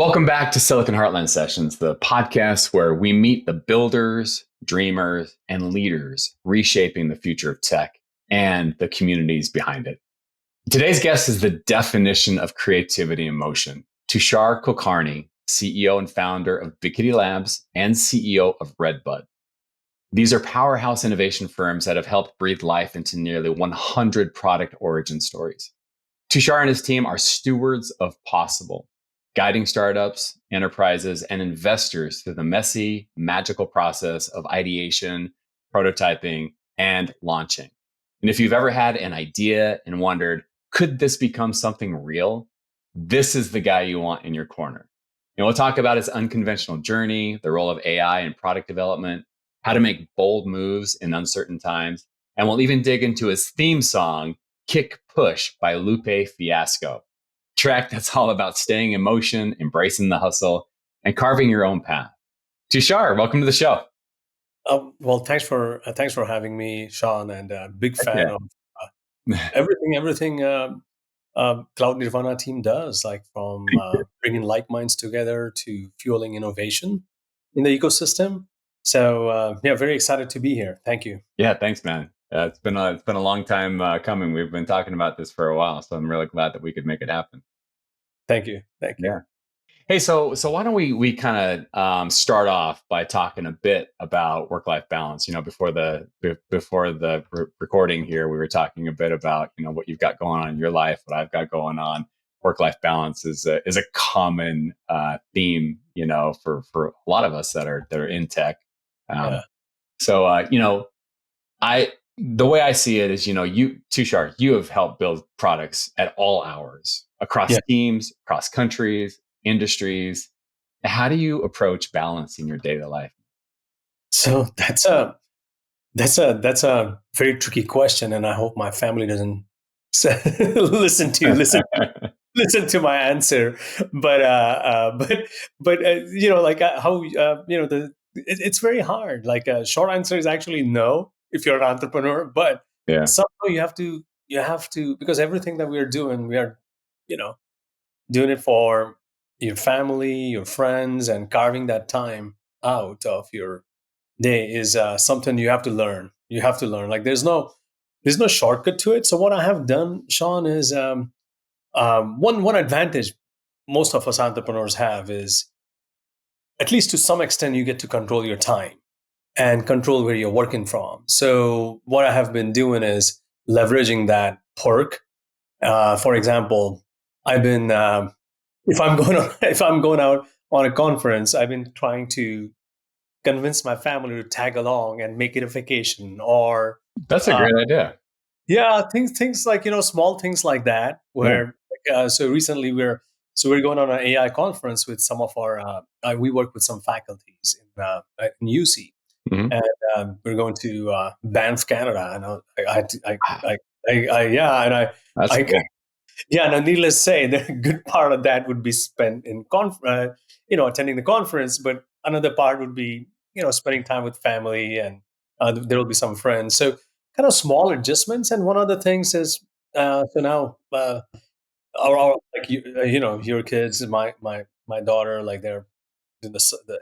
Welcome back to Silicon Heartland Sessions, the podcast where we meet the builders, dreamers, and leaders reshaping the future of tech and the communities behind it. Today's guest is the definition of creativity in motion. Tushar Kulkarni, CEO and founder of Bikity Labs and CEO of Redbud. These are powerhouse innovation firms that have helped breathe life into nearly 100 product origin stories. Tushar and his team are stewards of possible, guiding startups, enterprises, and investors through the messy, magical process of ideation, prototyping, and launching. And if you've ever had an idea and wondered, could this become something real? This is the guy you want in your corner. And we'll talk about his unconventional journey, the role of AI in product development, how to make bold moves in uncertain times, and we'll even dig into his theme song, Kick Push by Lupe Fiasco. Track that's all about staying in motion, embracing the hustle, and carving your own path. Tushar, welcome to the show. Well, thanks for having me, Sean, and big fan of everything Cloud Nirvana team does, like from bringing like minds together to fueling innovation in the ecosystem. So very excited to be here. Thank you. Yeah, thanks, man. It's been a long time coming. We've been talking about this for a while, so I'm really glad that we could make it happen. Thank you. Yeah. Hey, so why don't we kind of start off by talking a bit about work-life balance? You know, before the recording here, we were talking a bit about what you've got going on in your life, what I've got going on. Work-life balance is a common theme, for a lot of us that are in tech. So the way I see it is, Tushar, you have helped build products at all hours across teams, across countries, industries. How do you approach balancing your daily life? So that's a very tricky question, and I hope my family doesn't listen to my answer. But it's very hard. Like a short answer is actually no if you're an entrepreneur, but somehow you have to, because everything that we are doing, we are doing it for your family, your friends, and carving that time out of your day is something you have to learn. Like there's no shortcut to it. So what I have done, Sean, is one advantage most of us entrepreneurs have is, at least to some extent, you get to control your time and control where you're working from. So what I have been doing is leveraging that perk. For example, I've been if I'm going out on a conference, I've been trying to convince my family to tag along and make it a vacation. Or that's a great idea. Yeah, things like small things like that. Where so recently we're going on an AI conference with some of our we work with some faculties in UC, and we're going to Banff, Canada. Now, needless to say, the good part of that would be spent in attending the conference, but another part would be spending time with family, and there will be some friends. So kind of small adjustments. And one of the things is so now your kids, my daughter, like they're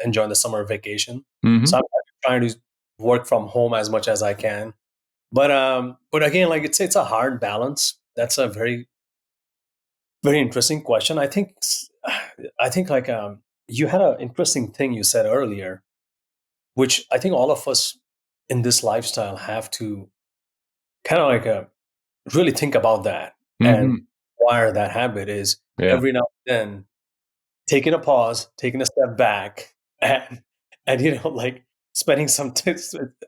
enjoying the summer vacation. So I'm trying to work from home as much as I can. But again, like it's a hard balance. That's a very, very interesting question. I think like you had an interesting thing you said earlier, which I think all of us in this lifestyle have to kind of like really think about that and wire that habit is every now and then taking a pause, taking a step back, and like spending some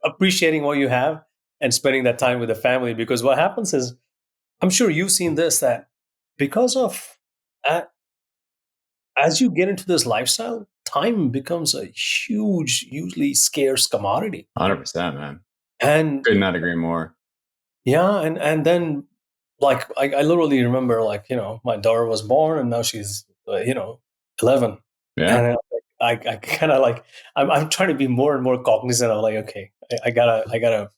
appreciating what you have and spending that time with the family. Because what happens is, I'm sure you've seen this, that because of as you get into this lifestyle, time becomes a huge, usually scarce commodity. 100%, man. And could not agree more. Yeah, and then like I literally remember, like my daughter was born and now she's 11. Yeah. And I kind of like I'm trying to be more and more cognizant of like, okay, I gotta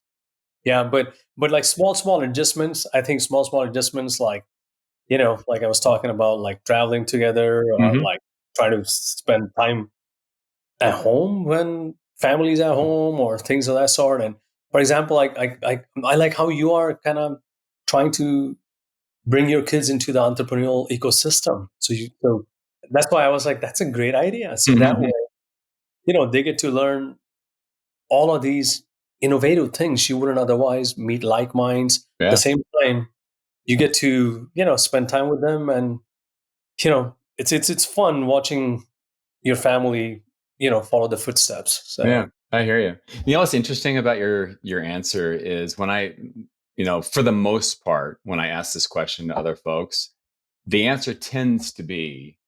but like small adjustments. I think small adjustments, like like I was talking about, like traveling together, or like try to spend time at home when family's at home or things of that sort. And for example, I like how you are kind of trying to bring your kids into the entrepreneurial ecosystem. So that's why I was like, that's a great idea. So that way, they get to learn all of these innovative things you wouldn't otherwise meet like minds. At the same time, you get to, spend time with them, and it's fun watching your family, follow the footsteps. So yeah, I hear you. You know what's interesting about your answer is when I, for the most part, when I ask this question to other folks, the answer tends to be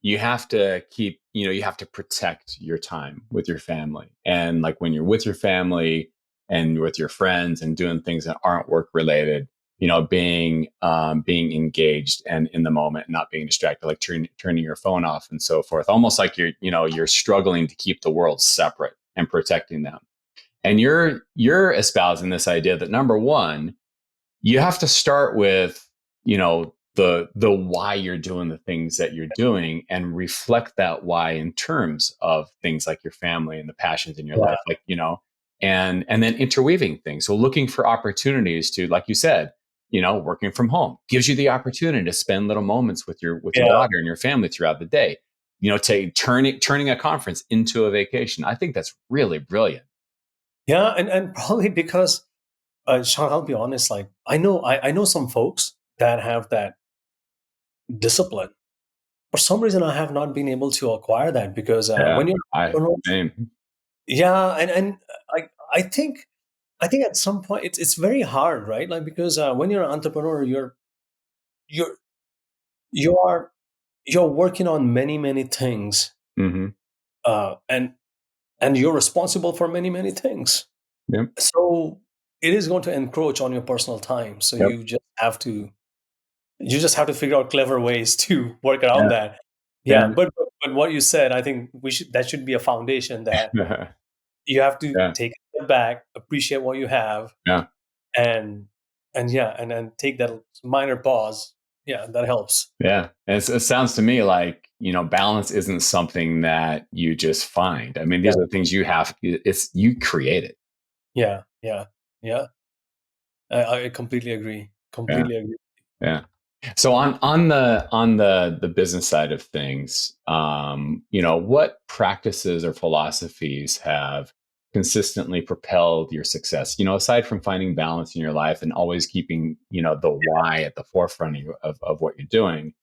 you have to keep, you have to protect your time with your family. And like when you're with your family and with your friends and doing things that aren't work related, being engaged and in the moment, not being distracted, like turning your phone off and so forth, almost like you're struggling to keep the world separate and protecting them. And you're espousing this idea that number one, you have to start with, the why you're doing the things that you're doing and reflect that why in terms of things like your family and the passions in your life, like, and then interweaving things. So looking for opportunities to, like you said, working from home gives you the opportunity to spend little moments with your daughter and your family throughout the day. Turning a conference into a vacation. I think that's really brilliant. Yeah, and probably because Sean, I'll be honest. Like I know some folks that have that discipline. For some reason, I have not been able to acquire that because when same. yeah, and I think at some point it's very hard, right? Like because when you're an entrepreneur, you're you are you're working on many things, Mm-hmm. uh, and and you're responsible for many things. Yep. So it is going to encroach on your personal time. So Yep. you just have to figure out clever ways to work around Yeah. that. Yeah. Yeah, but what you said, I think that should be a foundation that you have to Yeah. take a step back, appreciate what you have, Yeah. and and then take that minor pause. Yeah, that helps. Yeah. It sounds to me like, balance isn't something that you just find. I mean, Yeah, these are things you create it. yeah, yeah, yeah. I completely agree. Yeah. Completely agree. Yeah. So on the business side of things, what practices or philosophies have consistently propelled your success? Aside from finding balance in your life and always keeping, the why at the forefront of what you're doing,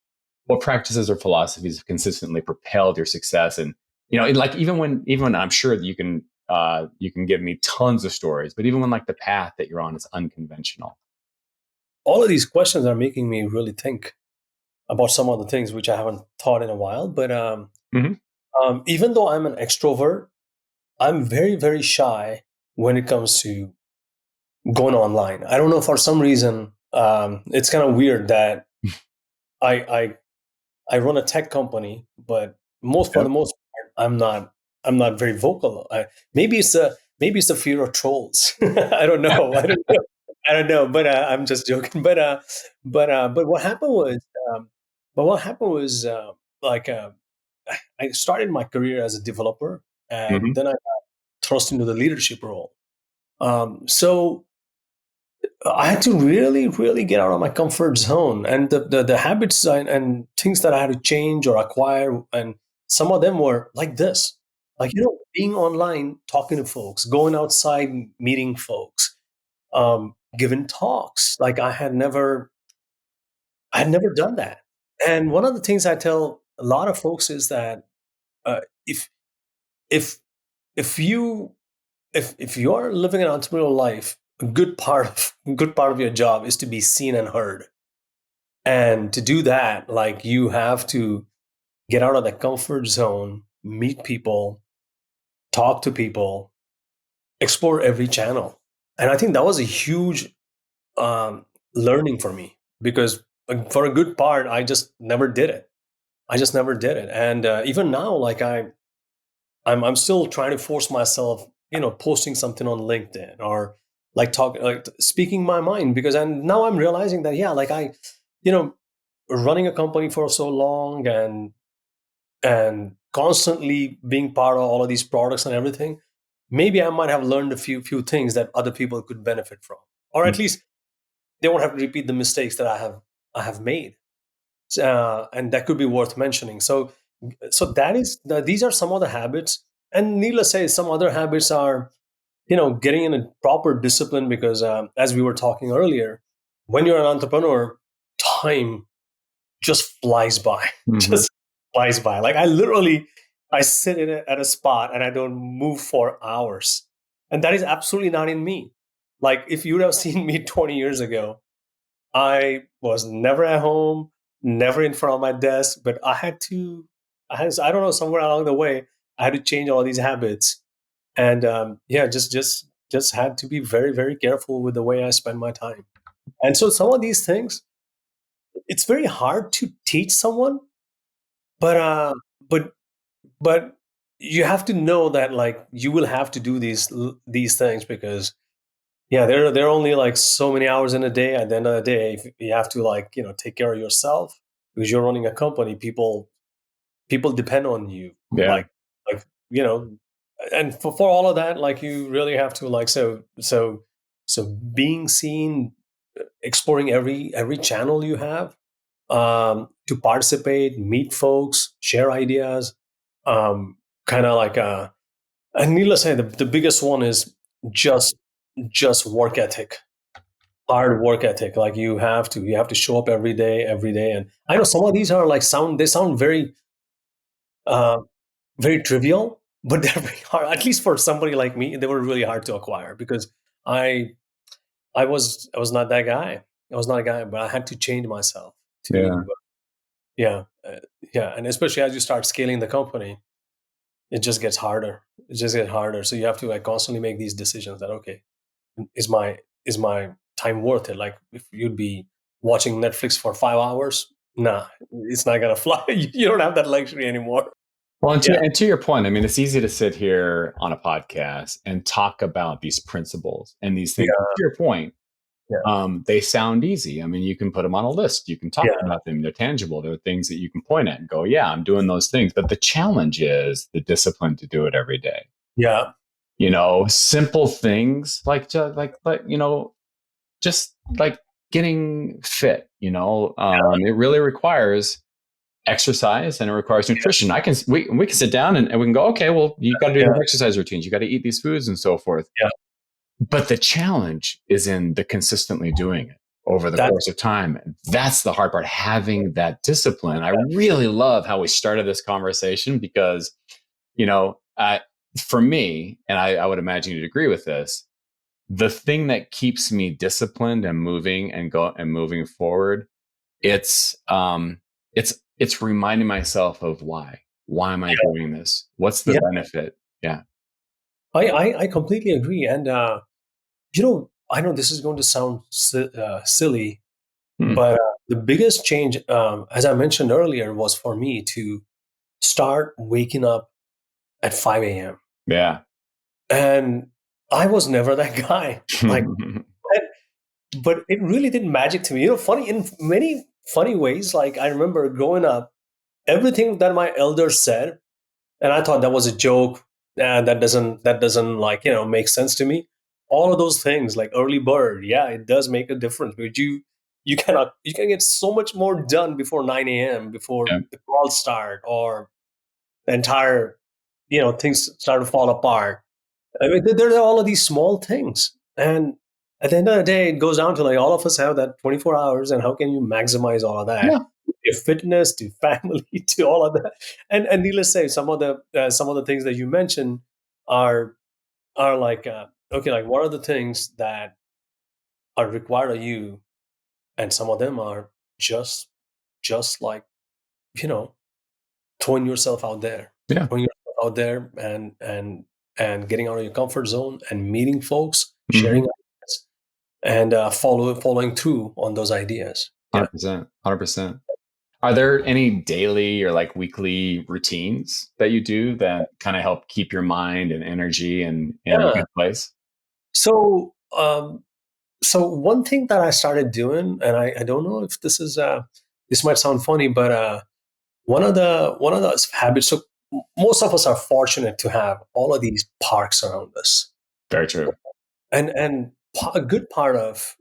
what practices or philosophies have consistently propelled your success? And like even when I'm sure that you can give me tons of stories, but even when like the path that you're on is unconventional. All of these questions are making me really think about some of the things which I haven't thought in a while. But Hmm. even though I'm an extrovert, I'm very shy when it comes to going online. I don't know, for some reason, it's kind of weird that I, I I run a tech company, but for the Yep. most part, I'm not very vocal. Maybe it's the fear of trolls. I don't know. I don't know. I don't know. But I'm just joking. But what happened was, um, but what happened was like I started my career as a developer, and Hmm. then I got thrust into the leadership role. So I had to really get out of my comfort zone, and the habits and things that I had to change or acquire, and some of them were like this, like being online, talking to folks, going outside, meeting folks, giving talks. Like I had never done that. And one of the things I tell a lot of folks is that uh, if if if you if you are living an entrepreneurial life, a good part of your job is to be seen and heard. And to do that, like you have to get out of the comfort zone, meet people, talk to people, explore every channel. And I think that was a huge learning for me because for a good part, I just never did it. I just never did it. And even now, like I'm still trying to force myself, posting something on LinkedIn or like speaking my mind because now I'm realizing that yeah, like you know, running a company for so long and and constantly being part of all of these products and everything, maybe I might have learned a few things that other people could benefit from, or at least they won't have to repeat the mistakes that I have made, and that could be worth mentioning. So these are some of the habits, and needless to say, some other habits are getting in a proper discipline, because as we were talking earlier, when you're an entrepreneur, time just flies by. Just flies by. Like I sit at a spot and I don't move for hours, and that is absolutely not in me. Like, if you would have seen me 20 years ago, I was never at home, never in front of my desk, but I don't know, somewhere along the way, I had to change all these habits. And yeah, just had to be very, very careful with the way I spend my time. And so some of these things, it's very hard to teach someone, but but but you have to know that, like, you will have to do these things, because yeah, there are only like so many hours in a day. At the end of the day, if you have to, like, take care of yourself, because you're running a company. People depend on you. Yeah. Like you know, and for all of that, like, you really have to, like, so being seen, exploring every channel you have, to participate, meet folks, share ideas, kind of like and needless to say, the biggest one is just just work ethic, hard work ethic. Like, you have to show up every day. And I know some of these are like sound very uh, very trivial, but they're very hard. At least for somebody like me, they were really hard to acquire, because I I was not that guy. I was not a guy, but I had to change myself Yeah. to yeah, yeah. And especially as you start scaling the company, it just gets harder. It just gets harder. So you have to, like, constantly make these decisions that, okay, is my time worth it? Like, if you'd be watching Netflix for 5 hours, nah, it's not gonna fly. You don't have that luxury anymore. Well, and Yeah, to your point, I mean, it's easy to sit here on a podcast and talk about these principles and these things. To yeah, your point, yeah, they sound easy. I mean, you can put them on a list. You can talk yeah, about them. They're tangible. They're things that you can point at and go, yeah, I'm doing those things. But the challenge is the discipline to do it every day. yeah, Simple things just like getting fit. It really requires exercise and it requires nutrition. We can sit down and we can go, okay, well, you got to do yeah, these exercise routines. You got to eat these foods and so forth. yeah. But the challenge is in the consistently doing it over the That's course of time. That's the hard part, having that discipline. I really love how we started this conversation because, you know, uh, for me, and I would imagine you'd agree with this, the thing that keeps me disciplined and moving forward, it's reminding myself of why. Why am I doing this? What's the yeah. benefit? Yeah. I completely agree. And I know this is going to sound silly, Hmm. but the biggest change, as I mentioned earlier, was for me to start waking up at 5 a.m. Yeah. And I was never that guy. Like, but it really did magic to me. Funny, in many funny ways. Like, I remember growing up, everything that my elders said, and I thought that was a joke, and that doesn't, like, make sense to me. All of those things, like early bird, yeah, it does make a difference. But you can get so much more done before 9 a.m., before Yeah. the calls start, or the entire things start to fall apart. I mean, there are all of these small things, and at the end of the day, it goes down to, like, all of us have that 24 hours, and how can you maximize all of that? Yeah. To fitness, to family, to all of that, and needless to say, some of the things that you mentioned are like, okay, like, what are the things that are required of you, and some of them are just like, you know throwing yourself out there, Yeah. and getting out of your comfort zone, and meeting folks, sharing Hmm. ideas, and following through on those ideas. Yeah. 100%. 100%. Are there any daily or like weekly routines that you do that kind of help keep your mind and energy and in a Yeah. good place? So one thing that I started doing, and I don't know if this might sound funny, but one of the habits. So most of us are fortunate to have all of these parks around us, Very true. and a good part of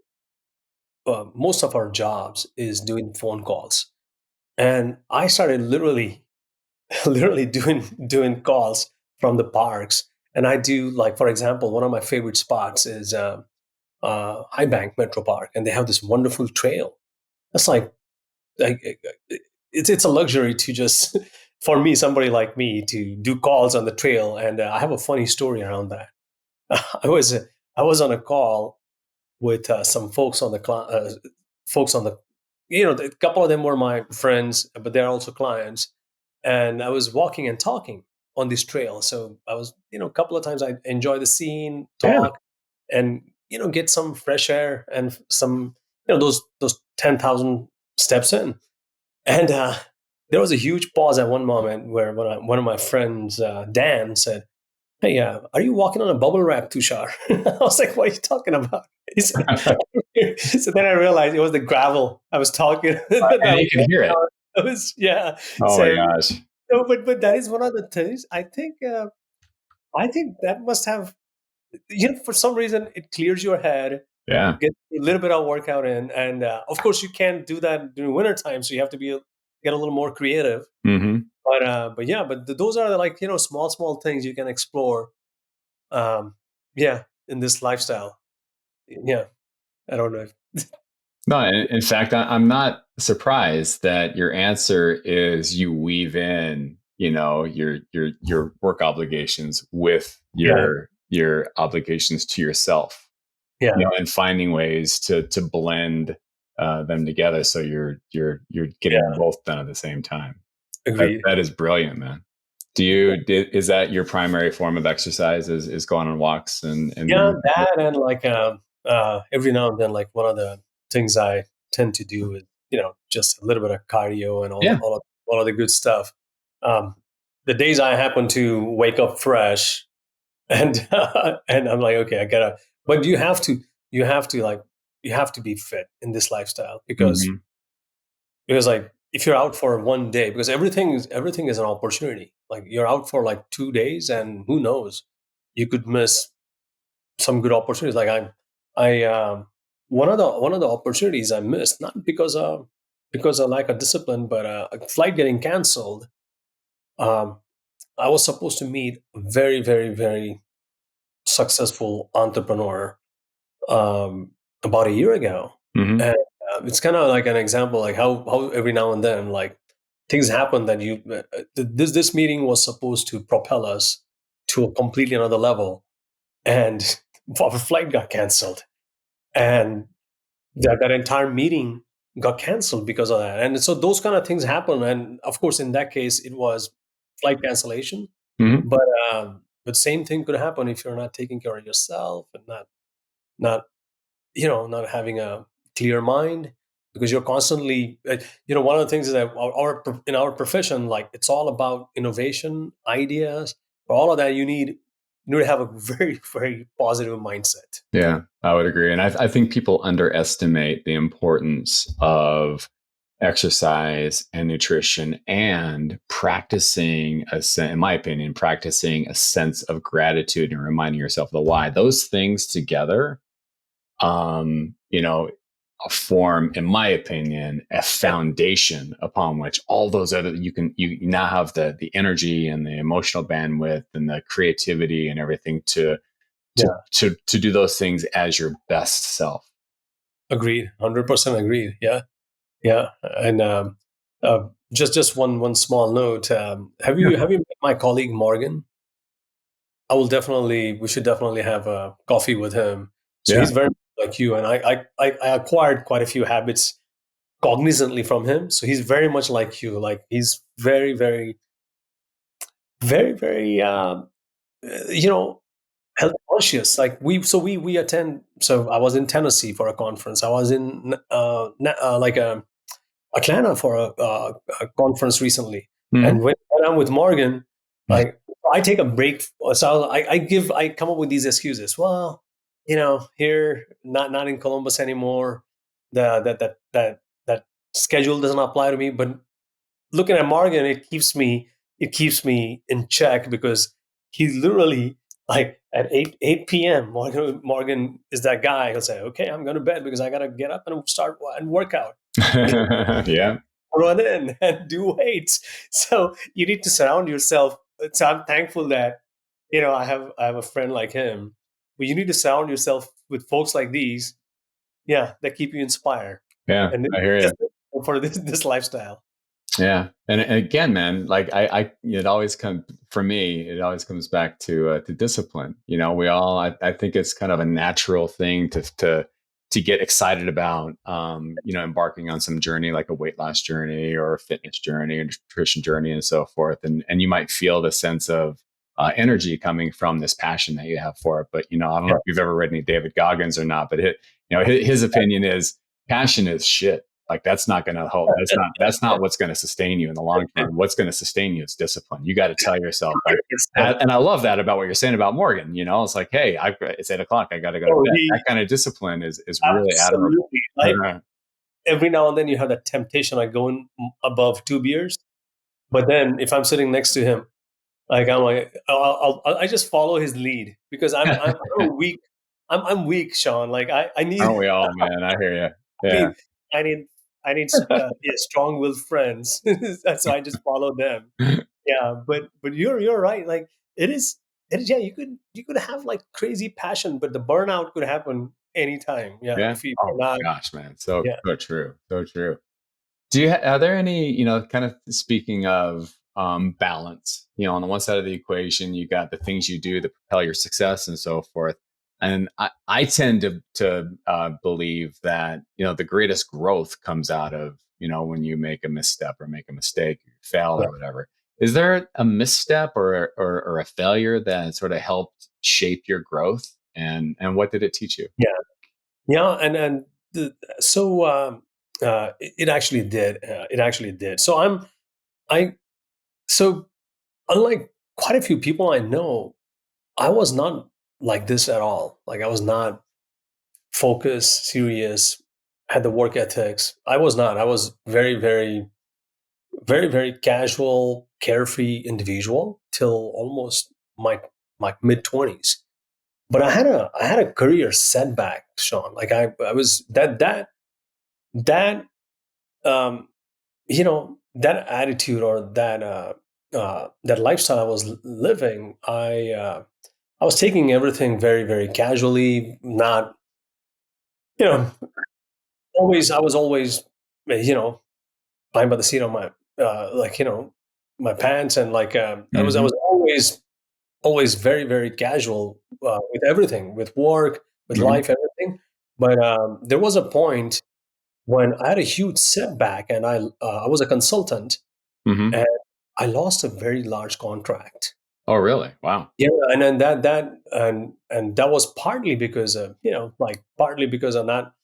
most of our jobs is doing phone calls. And I started literally literally doing calls from the parks. And I do, like, for example, one of my favorite spots is High Bank Metro Park, and they have this wonderful trail. That's like it's a luxury to just for me, somebody like me, to do calls on the trail. And I have a funny story around that. I was I was on a call with some folks on the, a couple of them were my friends, but they're also clients. And I was walking and talking on this trail. So I was, a couple of times I enjoy the scene, Yeah. talk, and get some fresh air and some, those 10,000 steps in. And there was a huge pause at one moment where one of my friends, Dan, said, "Hey, are you walking on a bubble wrap, Tushar?" I was like, "What are you talking about?" He said, so then I realized it was the gravel I was talking. that I And you was can hear it. I was, yeah. Oh my So, gosh. no, but that is one of the things. I think that must have, for some reason it clears your head, Yeah. get a little bit of workout in, and of course you can't do that during winter time, so you have to get a little more creative. Mm-hmm. But yeah, but those are like, small things you can explore. Um, yeah, in this lifestyle. Yeah, I don't know. No, in fact, I'm not surprised that your answer is you weave in, your work obligations with Yeah, your obligations to yourself, yeah, and finding ways to blend them together so you're getting yeah. both done at the same time. Agreed. That is brilliant, man. Is that your primary form of exercise? Is going on walks and Yeah, being that, and like every now and then, like, one of the things I tend to do is, just a little bit of cardio and yeah. all of the good stuff. Um, the days I happen to wake up fresh, and and I'm like, okay, I gotta. But you have to like, you have to be fit in this lifestyle, Hmm. because like, if you're out for one day, because everything is an opportunity. Like, you're out for like 2 days, and who knows, you could miss some good opportunities. Like, I one of the opportunities I missed, not because of lack of discipline, but a flight getting canceled. um, I was supposed to meet a very, very, very successful entrepreneur, um, about a year ago. Hmm. And it's kind of like an example, like how every now and then, like, things happen that this meeting was supposed to propel us to a completely another level, and our flight got canceled, and that entire meeting got canceled because of that. And so those kind of things happen, and of course, in that case, it was flight cancellation. Hmm. But same thing could happen if you're not taking care of yourself, and not not having a clear mind, because you're constantly, one of the things is that in our profession, like, it's all about innovation, ideas. For all of that, you need to have a very, very positive mindset. Yeah, I would agree. And I think people underestimate the importance of exercise and nutrition and practicing in my opinion, practicing a sense of gratitude and reminding yourself of the why. Those things together, um, you know, form, in my opinion, a foundation upon which all those other you now have the energy and the emotional bandwidth and the creativity and everything Yeah, to do those things as your best self. agreed. 100% agreed. Yeah, yeah. And just one small note. Have you met my colleague Morgan? We should definitely have a coffee with him. So Yeah. he's very much like you, and I acquired quite a few habits cognizantly from him. So he's very much like you. Like, he's very, very, very, very, health conscious. Like, we attend. So I was in Tennessee for a conference. I was in Atlanta for a conference recently. Hmm. And when I'm with Morgan, like, I take a break. So I come up with these excuses. Well, here, not in Columbus anymore. That schedule doesn't apply to me. But looking at Morgan, it keeps me in check, because he literally, like at 8 p.m. Morgan is that guy. He'll say, "Okay, I'm going to bed because I got to get up and start and work out." But Yeah. run in and do weights. So you need to surround yourself. So I'm thankful that, I have a friend like him. But you need to surround yourself with folks like these, that keep you inspired. Yeah, And I hear you. just for this lifestyle. Yeah, and again, man, like it always comes for me. It always comes back to discipline. We all. I think it's kind of a natural thing to get excited about. Embarking on some journey like a weight loss journey or a fitness journey or nutrition journey and so forth. And you might feel the sense of energy coming from this passion that you have for it. But I don't know if you've ever read any David Goggins or not, but his opinion is passion is shit. Like that's not going to hold. That's not what's going to sustain you in the long term. What's going to sustain you is discipline. You got to tell yourself like, and I love that about what you're saying about Morgan. It's like, hey, it's 8:00. I got to go to bed. That kind of discipline is really admirable. Like every now and then you have that temptation, like going above 2 beers. But then if I'm sitting next to him, like I'm like, I just follow his lead, because I'm weak. I'm weak, Sean. Like I need. Aren't we all, man? I hear you. I Yeah. need. I need. I need strong-willed friends. So I just follow them. Yeah, but you're right. Like it is. It is. Yeah, you could have like crazy passion, but the burnout could happen anytime. Yeah, Yeah. if you're Oh not. gosh, man. So Yeah. so true. So true. Are there any, kind of speaking of balance, on the one side of the equation, you got the things you do that propel your success and so forth. And I tend to believe that, the greatest growth comes out of, when you make a misstep or make a mistake, you fail Yeah. or whatever. Is there a misstep or a failure that sort of helped shape your growth? And what did it teach you? Yeah. Yeah, and so it actually did. It actually did. So I so unlike quite a few people I know, I was not like this at all. Like I was not focused, serious, had the work ethics. I was not. I was very, very, very, very casual, carefree individual till almost my mid 20s. But I had a career setback, Sean. Like I was that um, that attitude, or that lifestyle I was living. I was taking everything very, very casually. Not, you know, always. I was always, flying by the seat of my, my pants, and like I was always very, very casual with everything, with work, with Hmm. life, everything. But there was a point when I had a huge setback, and I was a consultant, Hmm. and I lost a very large contract. Oh, really? Wow. Yeah, and then and that was partly because of, like partly because of not.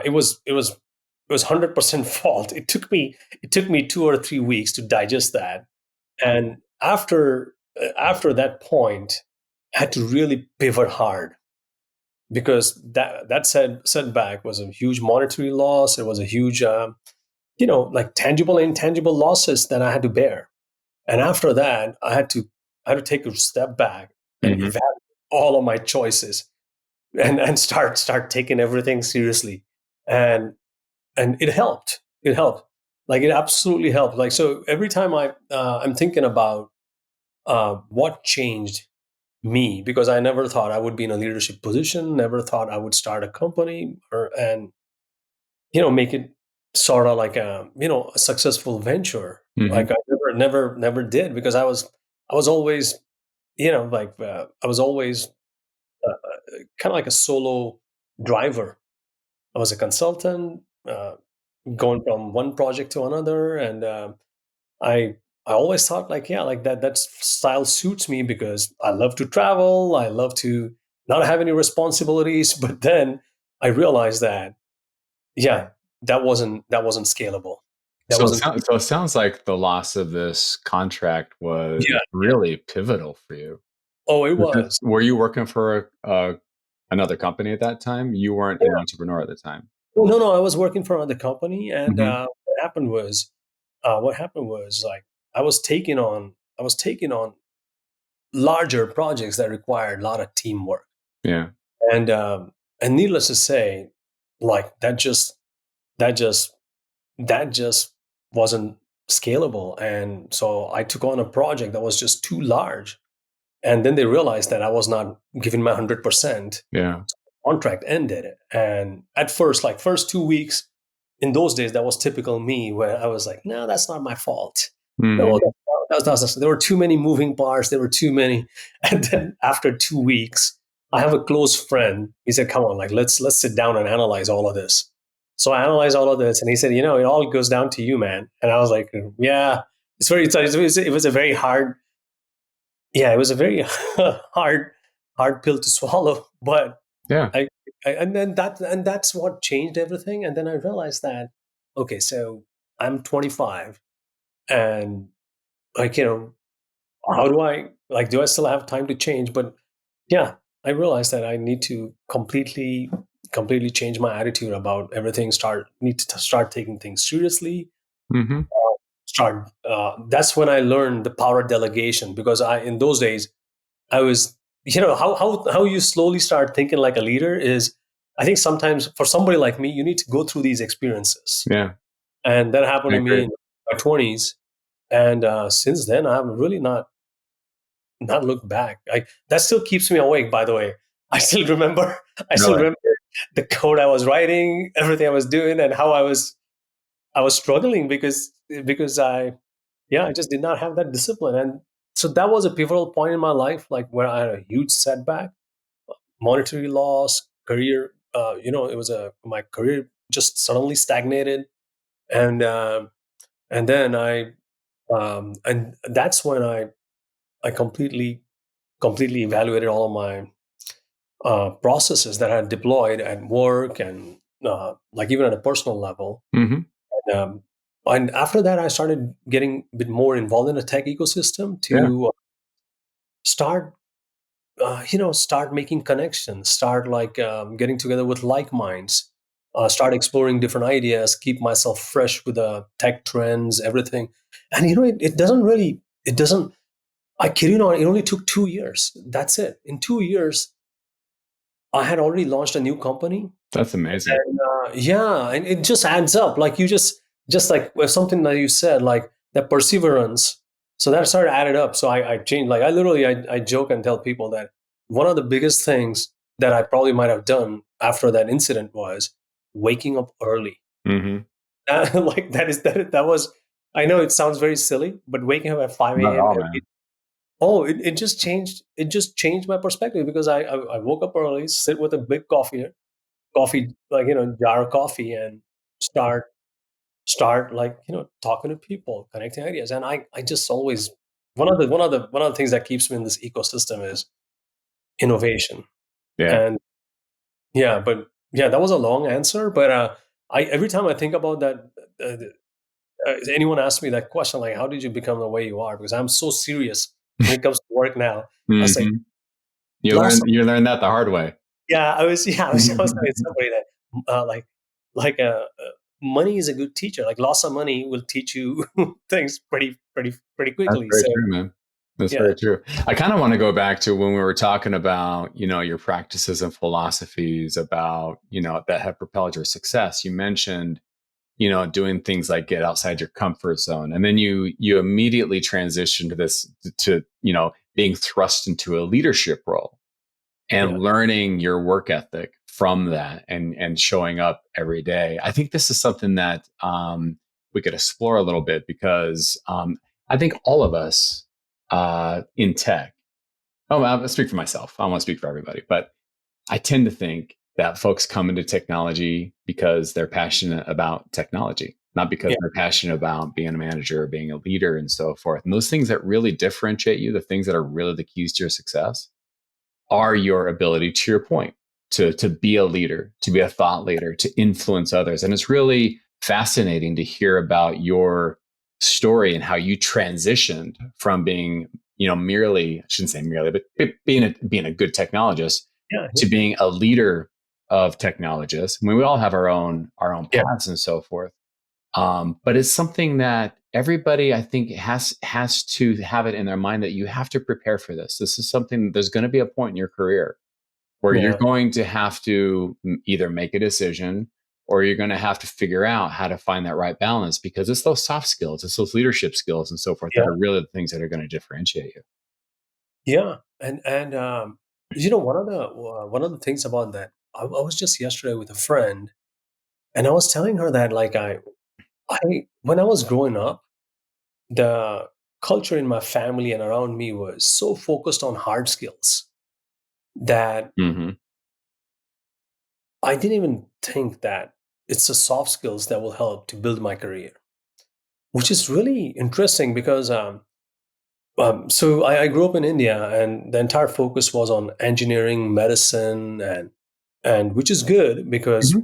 It was 100% fault. It took me 2 or 3 weeks to digest that, and after that point, I had to really pivot hard, because that setback was a huge monetary loss. It was a huge, like tangible and intangible losses that I had to bear. And after that, I had to take a step back and Hmm. evaluate all of my choices, and start taking everything seriously. And it helped. It helped. Like it absolutely helped. Like so, every time I'm thinking about what changed me, because I never thought I would be in a leadership position. Never thought I would start a company, and make it sort of like a successful venture. Hmm. Like I never did, because I was always, I was always kind of like a solo driver. I was a consultant, going from one project to another, and I I always thought, like, yeah, like that style suits me, because I love to travel. I love to not have any responsibilities. But then I realized that, yeah, that wasn't scalable. That So it wasn't. sounds so it sounds like the loss of this contract was Yeah. really pivotal for you. Oh, it was. Were you working for another company at that time? You weren't an entrepreneur at the time. Well, no, no, I was working for another company, and Hmm. what happened was, what happened was like I was taking on larger projects that required a lot of teamwork. Yeah. And and needless to say, like that just that just wasn't scalable. And so I took on a project that was just too large. And then they realized that I was not giving my 100%. Yeah. Contract ended. And at first, like first 2 weeks, in those days, that was typical me, where I was like, no, that's not my fault. No, Mm-hmm. there were too many moving parts. There were too many. And then after 2 weeks, I have a close friend. He said, come on, like let's sit down and analyze all of this. So I analyzed all of this, and he said, it all goes down to you, man. And I was like, yeah, it was a very hard, yeah, it was a very hard pill to swallow. But Yeah. and that's what changed everything. And then I realized that, okay, so I'm 25, and like, how do I, like, do I still have time to change? But yeah, I realized that I need to completely change my attitude about everything. Need to start taking things seriously. Mm-hmm. That's when I learned the power of delegation, because in those days I was, how you slowly start thinking like a leader is, I think sometimes for somebody like me, you need to go through these experiences. Yeah. And that happened I to me agree. in my 20s. And since then, I have really not looked back. That still keeps me awake, by the way. I still remember, I still Really? remember the code I was writing, everything I was doing, and how I was struggling because I just did not have that discipline. And so that was a pivotal point in my life, like where I had a huge setback, monetary loss, career. It was my career just suddenly stagnated, and and then and that's when I completely evaluated all of my processes that I had deployed at work, and like even at a personal level. Mm-hmm. And after that, I started getting a bit more involved in the tech ecosystem Yeah. to start, start making connections, start like getting together with like minds, start exploring different ideas, keep myself fresh with the tech trends, everything. And it doesn't. I kid you not, it only took 2 years. That's it. In 2 years, I had already launched a new company. That's amazing. And yeah, and it just adds up. Like you just like with something that you said, like that perseverance. So that started added up. So I changed. Like I joke and tell people that one of the biggest things that I probably might have done after that incident was waking up early. Mm-hmm. Like that was. I know it sounds very silly, but waking up at 5 Not at a.m. all, man. It just changed. It just changed my perspective, because I woke up early, sit with a big coffee, like, jar of coffee, and start like, talking to people, connecting ideas. And I just always, one of the things that keeps me in this ecosystem is innovation. Yeah. And yeah, but yeah, that was a long answer. But I every time I think about that, anyone asks me that question, like, how did you become the way you are? Because I'm so serious when it comes to work now. I was like, Mm-hmm. lost. You learn that the hard way. I was telling somebody that like money is a good teacher. Like loss of money will teach you things pretty That's quickly. very So true, man. That's yeah, very true. I kind of want to go back to when we were talking about, your practices and philosophies about, that have propelled your success. You mentioned, doing things like get outside your comfort zone. And then you immediately transition to this to, being thrust into a leadership role yeah, and learning your work ethic from that and showing up every day. I think this is something that we could explore a little bit because I think all of us in tech, I'll speak for myself. I don't want to speak for everybody, but I tend to think that folks come into technology because they're passionate about technology, not because yeah, they're passionate about being a manager or being a leader and so forth. And those things that really differentiate you, the things that are really the keys to your success, are your ability, to your point, to be a leader, to be a thought leader, to influence others. And it's really fascinating to hear about your story and how you transitioned from being, merely, I shouldn't say merely, but being a good technologist yeah, to being a leader of technologists. I mean, we all have our own yeah, paths and so forth. But it's something that everybody, I think, has to have it in their mind that you have to prepare for this. This is something, there's going to be a point in your career where you're going to have to either make a decision or you're going to have to figure out how to find that right balance, because it's those soft skills, it's those leadership skills and so forth that are really the things that are going to differentiate you. Yeah. And one of the things about that, I was just yesterday with a friend, and I was telling her that, like, I when I was growing up, the culture in my family and around me was so focused on hard skills that I didn't even think that it's the soft skills that will help to build my career, which is really interesting because so I grew up in India, and the entire focus was on engineering, medicine, and which is good because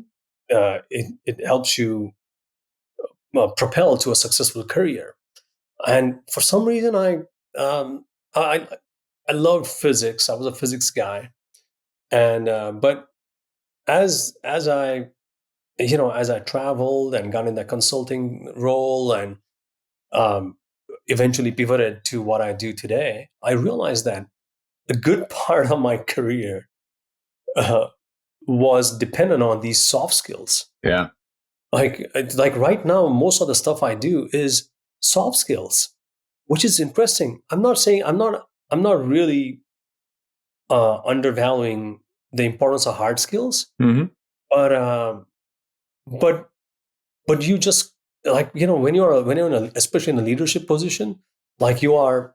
it helps you propel to a successful career. And for some reason, um, I I loved physics. I was a physics guy, and but as I as I traveled and got in that consulting role and um, eventually pivoted to what I do today, I realized that a good part of my career uh, was dependent on these soft skills. Yeah. Like right now, most of the stuff I do is soft skills, which is interesting. I'm not really undervaluing the importance of hard skills, but but but you just, like, when you're in especially in a leadership position, like, you are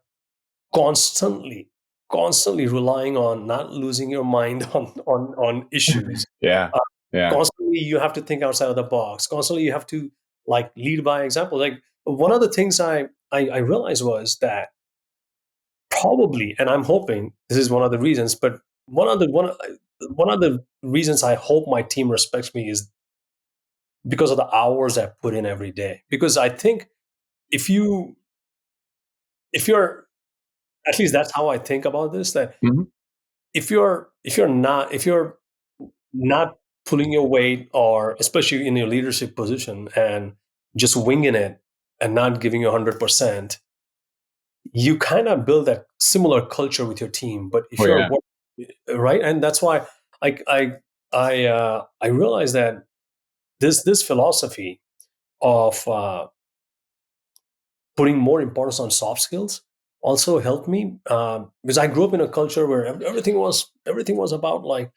constantly constantly relying on not losing your mind on issues. Yeah. uh, Yeah. Constantly you have to think outside of the box. Constantly you have to, like, lead by example. Like, one of the things I realized was that probably, and I'm hoping this is one of the reasons, but one of the reasons I hope my team respects me is because of the hours I put in every day. Because I think if you if you're at least that's how I think about this, that if you're not pulling your weight, or especially in your leadership position, and just winging it and not giving you 100%, you kind of build that similar culture with your team. But if Oh, you're yeah. right, and that's why I realized that this philosophy of putting more importance on soft skills also helped me, because I grew up in a culture where everything was about, like,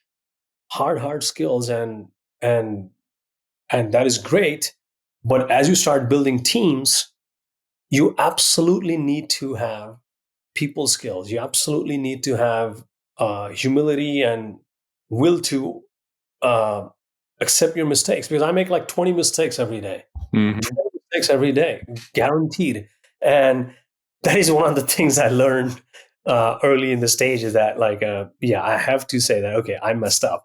hard skills, and and that is great. But as you start building teams, you absolutely need to have people skills. You absolutely need to have humility and will to uh, accept your mistakes, because I make like 20 mistakes every day. 20 mistakes every day, guaranteed. And that is one of the things I learned early in the stage, is that, like, yeah, I have to say that, okay, I messed up.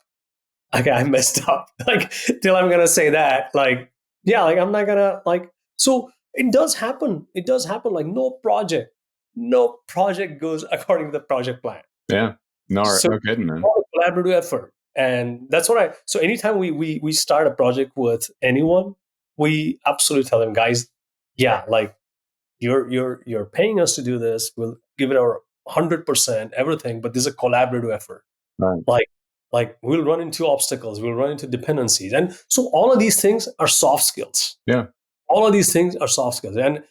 Okay, I messed up. Like, till I'm gonna say that, like, yeah, like, I'm not gonna, like. So it does happen. It does happen. Like, no project goes according to the project plan. Yeah. No, So no kidding, man. all a collaborative effort, and that's what I. So anytime we start a project with anyone, we absolutely tell them, guys, yeah, like, you're paying us to do this. We'll give it our 100%, everything, but this is a collaborative effort. Right. Like we'll run into obstacles, we'll run into dependencies, and so all of these things are soft skills. Yeah. All of these things are soft skills, and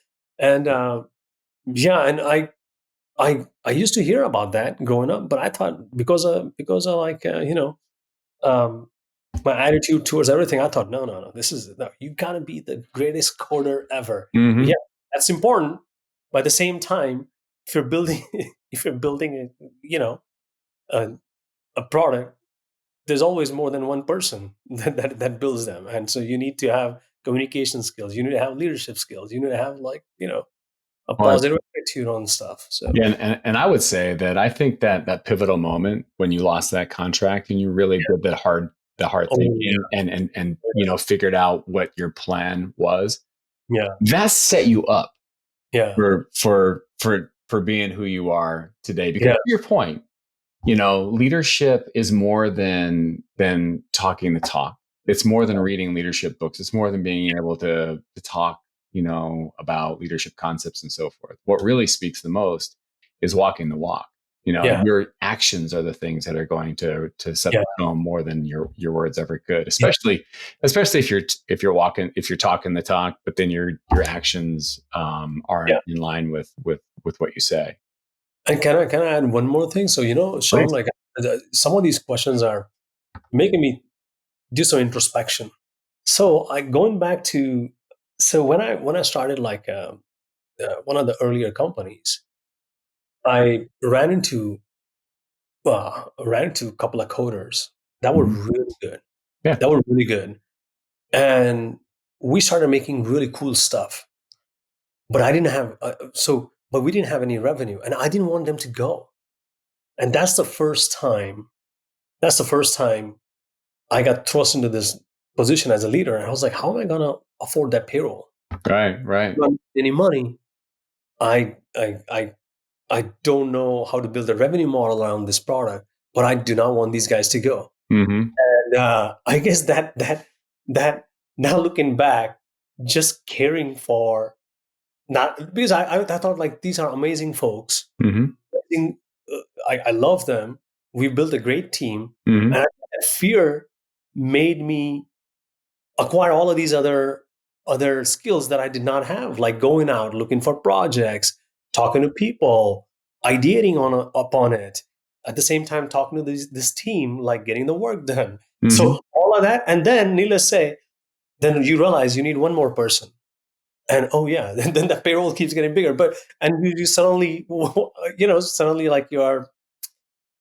yeah, and I used to hear about that growing up, but I thought, because of, like, um, my attitude towards everything, I thought, no, no, you gotta be the greatest coder ever. Yeah, that's important, but at the same time, if you're building if you're building a, a product, there's always more than one person that builds them, and so you need to have communication skills, you need to have leadership skills, you need to have, like, a Well, positive attitude on stuff. So yeah, and I would say that I think that that pivotal moment when you lost that contract and you really did the hard oh thinking and figured out what your plan was, yeah, that set you up yeah, for being who you are today. Because yeah, to your point, leadership is more than talking the talk. It's more than reading leadership books. It's more than being able to talk, about leadership concepts and so forth. What really speaks the most is walking the walk. Your actions are the things that are going to set the tone more than your words ever could. Especially if you're talking the talk, but then your actions aren't in line with what you say. And can I add one more thing? So Sean, Please. like some of these questions are making me do some introspection. So I going back to when I started one of the earlier companies, I ran into a couple of coders that were Mm-hmm. really good. Yeah. That were really good, and we started making really cool stuff. But I didn't have but we didn't have any revenue, and I didn't want them to go. And that's the first time. That's the first time I got thrust into this position as a leader, and I was like, "How am I gonna afford that payroll? Right. Not any money. I I I I don't know how to build a revenue model around this product, but I do not want these guys to go." Mm-hmm. And I guess that now looking back, just caring for not because I thought like these are amazing folks. Mm-hmm. I think I love them. We built a great team, Mm-hmm. and that fear made me acquire all of these other skills that I did not have, like going out looking for projects, talking to people, ideating upon it. At the same time, talking to this team, like getting the work done. Mm-hmm. So all of that, and then needless to say, then you realize you need one more person, and oh yeah, then the payroll keeps getting bigger. But and you suddenly, suddenly like you are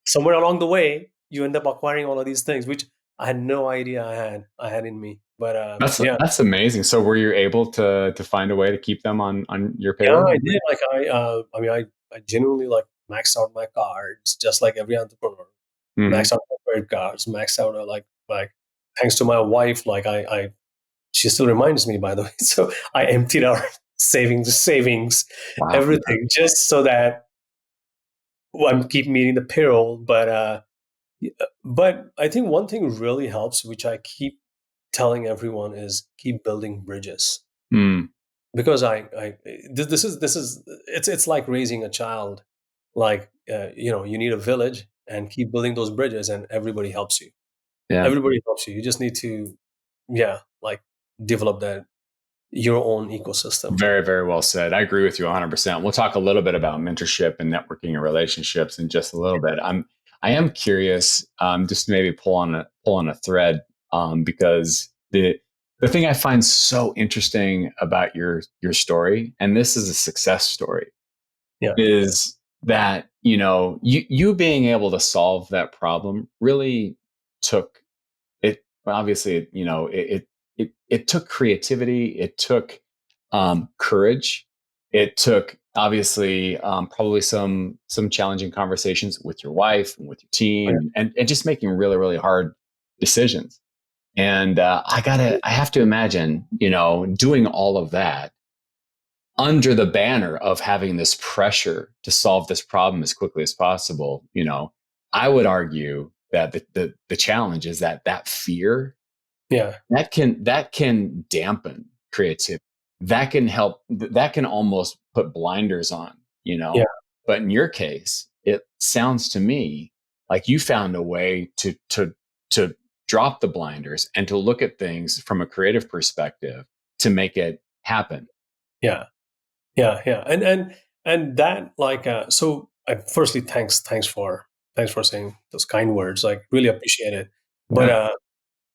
somewhere along the way, you end up acquiring all of these things, which I had no idea I had in me. But yeah. That's amazing. So were you able to find a way to keep them on your Yeah, payroll? I did. Like I mean, I genuinely like maxed out my cards, just like every entrepreneur. Mm-hmm. Maxed out my credit cards, maxed out like thanks to my wife, like I she still reminds me, by the way. So I emptied our savings, Wow. everything, just so that I'm keep meeting the payroll. But I think one thing really helps, which I keep telling everyone, is keep building bridges. Mm. Because this is it's like raising a child. Like you need a village, and keep building those bridges, and everybody helps you. Yeah. Everybody helps you. You just need to, like develop that your own ecosystem. Very, very well said. I agree with you 100%. We'll talk a little bit about mentorship and networking and relationships in just a little bit. I am curious, just to maybe pull on a thread, because the thing I find so interesting about your story, and this is a success story, Yeah, is that you being able to solve that problem really took it. Obviously, it took creativity, it took courage, it took obviously probably some challenging conversations with your wife and with your yeah, team, and just making really, really hard decisions. And I have to imagine, doing all of that under the banner of having this pressure to solve this problem as quickly as possible. I would argue that the challenge is that fear yeah, that can dampen creativity. That can almost put blinders on, yeah, but in your case, it sounds to me like you found a way to drop the blinders and to look at things from a creative perspective to make it happen. yeah, yeah. And that like so. Firstly, thanks for saying those kind words. Like really appreciate it. But Yeah.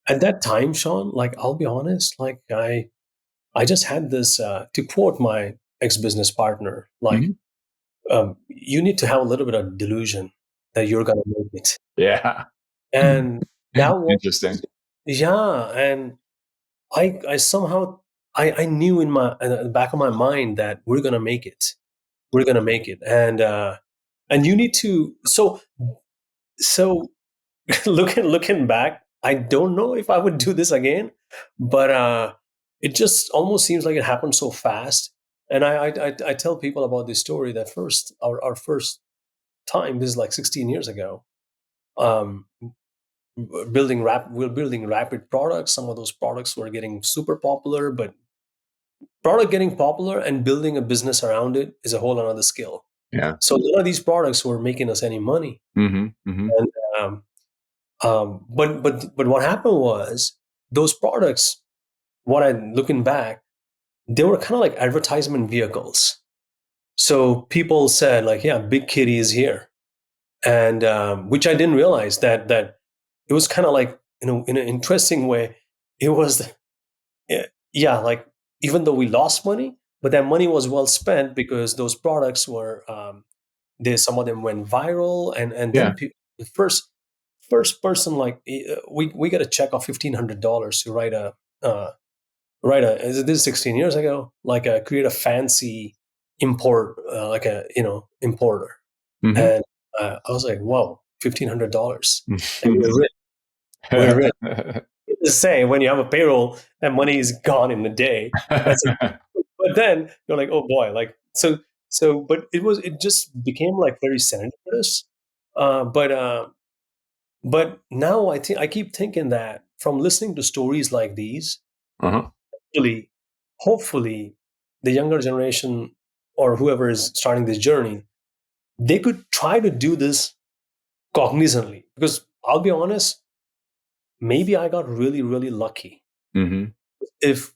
at that time, Sean, like I'll be honest, like I just had this, to quote my ex business partner, like, Mhm. you need to have a little bit of delusion that you're going to make it. Yeah. And that was, Interesting. yeah. And I somehow, I knew in the back of my mind that we're going to make it. We're going to make it. And you need to, so looking back, I don't know if I would do this again, but it just almost seems like it happened so fast. And I tell people about this story that our first time, this is like 16 years ago. Um, we're building rapid products. Some of those products were getting super popular, but product getting popular and building a business around it is a whole another skill. Yeah. So none of these products were making us any money. Mm-hmm. Mm-hmm. And but what happened was those products. What I looking back, they were kind of like advertisement vehicles. So people said like, "Yeah, Big Kitty is here," and which I didn't realize that it was kind of like in an interesting way. It was yeah, like even though we lost money, but that money was well spent because those products were some of them went viral, and then Yeah. the first person like we got a check of $1,500 to this is 16 years ago, like create a fancy import, like a importer, Mm-hmm. and I was like, whoa, $1,500, and we're rich. We're rich. To say when you have a payroll, that money is gone in a day. That's but then you're like, oh boy, like but it just became like very serendipitous. Uh, but uh, but now I keep thinking that from listening to stories like these, Uh-huh. hopefully, hopefully, the younger generation or whoever is starting this journey, they could try to do this cognizantly. Because I'll be honest, maybe I got really, really lucky. Mm-hmm. If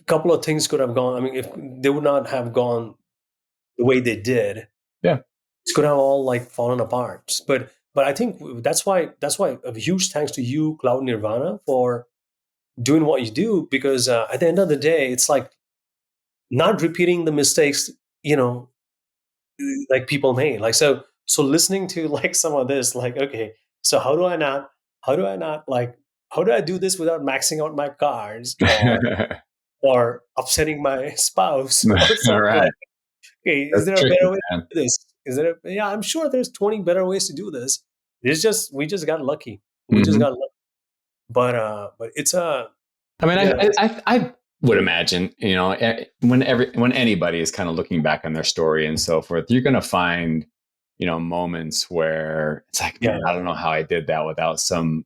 a couple of things could have gone, I mean, if they would not have gone the way they did, Yeah. it could have all like fallen apart. But I think that's why a huge thanks to you, Cloud Nirvana, for doing what you do. Because at the end of the day, it's like not repeating the mistakes, you know, like people made. Like so listening to like some of this, like, okay, so how do I not like how do I do this without maxing out my cards or upsetting my spouse or All something right. like, okay, is That's there a tricky, better way man. to do this? Yeah, I'm sure there's 20 better ways to do this. We just got lucky. We just Mm-hmm. got lucky. But it's a I mean, yeah, I would imagine, when anybody is kind of looking back on their story and so forth, you're going to find, moments where it's like, yeah, man, I don't know how I did that without some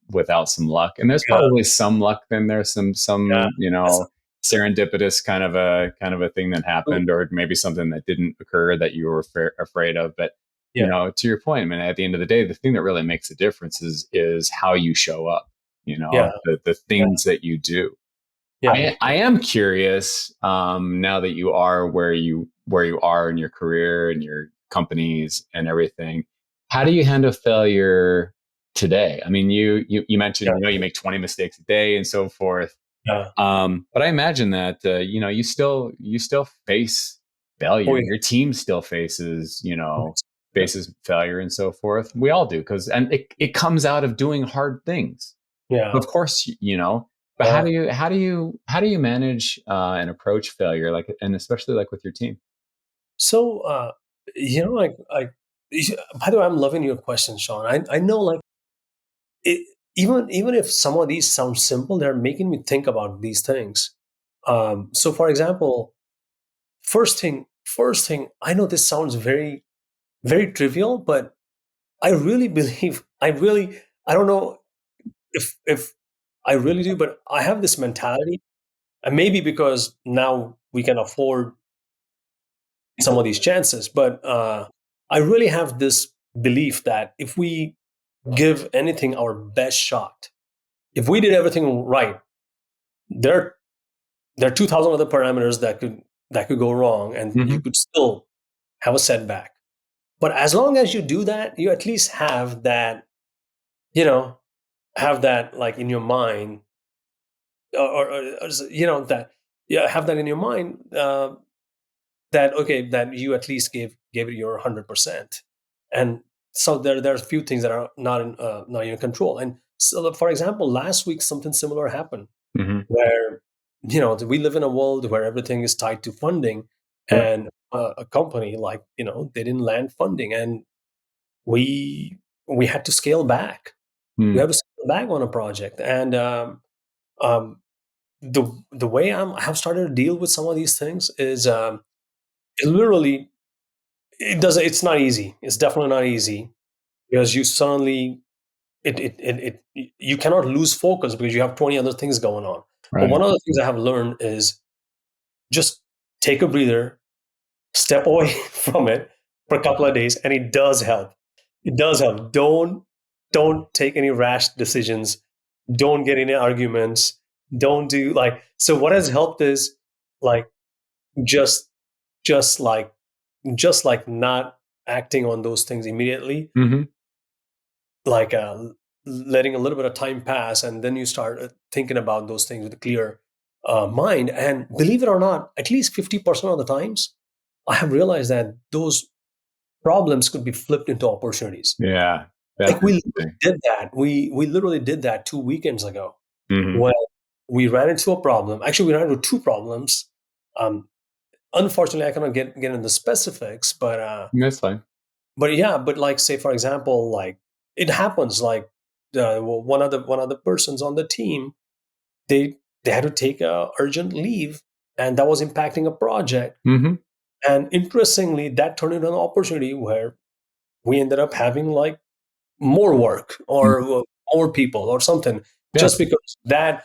luck. And there's yeah, probably some luck. Then there's yeah. some, That's serendipitous kind of a thing that true. happened, or maybe something that didn't occur that you were afraid of. But Yeah, to your point, I mean, at the end of the day, the thing that really makes a difference is how you show up. yeah, The yeah, things that you do. yeah, I am curious, now that you are where you are in your career and your companies and everything. How do you handle failure today? I mean, you mentioned, yeah, you make 20 mistakes a day and so forth. yeah. But I imagine that you still face Oh failure. yeah, Your team still faces yeah, faces failure and so forth. We all do, and it comes out of doing hard things. yeah. Of course, but how Uh, do you manage and approach failure, like, and especially like with your team? so like by the way, I'm loving your question, Sean. I know like it, even if some of these sound simple, they're making me think about these things. So for example, first thing, I know this sounds very, very trivial, but I really believe, I don't know if I really do, but I have this mentality, and maybe because now we can afford some of these chances, but I really have this belief that if we give anything our best shot, if we did everything right, there there are 2,000 other parameters that could go wrong, and you Hmm. could still have a setback. But as long as you do that, you at least have that, you know, have that like in your mind, that yeah, have that in your mind, that okay, that you at least gave it your 100%. And so there's a few things that are not in your control. And so, for example, last week something similar happened Hmm. where we live in a world where everything is tied to funding, Yeah. and a company like they didn't land funding, and we we had to scale back. We Mm. have to scale back on a project, and um, the way I have started to deal with some of these things is it literally it's not easy. It's definitely not easy because you suddenly you cannot lose focus because you have 20 other things going on. Right. But one of the things I have learned is just take a breather, step away from it for a couple of days, and it does help. It does help. Don't take any rash decisions. Don't get any arguments. Don't do like so. What has helped is like just just like just like not acting on those things immediately, Mm-hmm. like letting a little bit of time pass, and then you start thinking about those things with a clear mind. And believe it or not, at least 50% of the times, I have realized that those problems could be flipped into opportunities. Yeah, that's Like we interesting. did that. We literally did that 2 weekends ago Mm-hmm. when we ran into a problem. Actually, we ran into two problems. Um, Unfortunately, I cannot get into the specifics, That's fine. but yeah, but like say for example, like it happens. Like one of the persons on the team, they had to take a urgent leave, and that was impacting a project. Mm-hmm. And interestingly, that turned into an opportunity where we ended up having like more work or more people or something, Yeah. just because that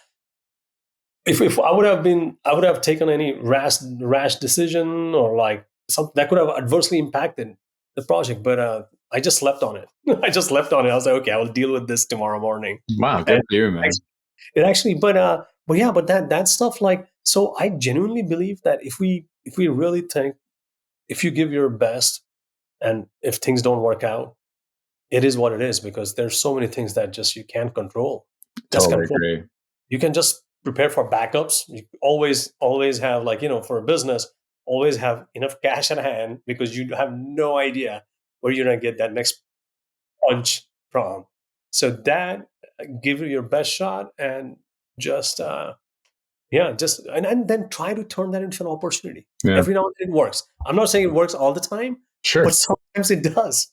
if I would have been I would have taken any rash decision or like something that could have adversely impacted the project, but I just slept on it. I just slept on it. I was like, okay, I will deal with this tomorrow morning. Wow, And good for you, man. it actually, but yeah, but that stuff like so. I genuinely believe that if we really think, if you give your best, and if things don't work out, it is what it is, because there's so many things that just you can't control. Just Totally control. agree. You can just prepare for backups. You always have, like, for a business, always have enough cash at hand, because you have no idea where you're gonna get that next punch from. So that give it your best shot, and just just and then try to turn that into an opportunity. Yeah, Every now and then it works. I'm not saying it works all the time, sure. but sometimes it does.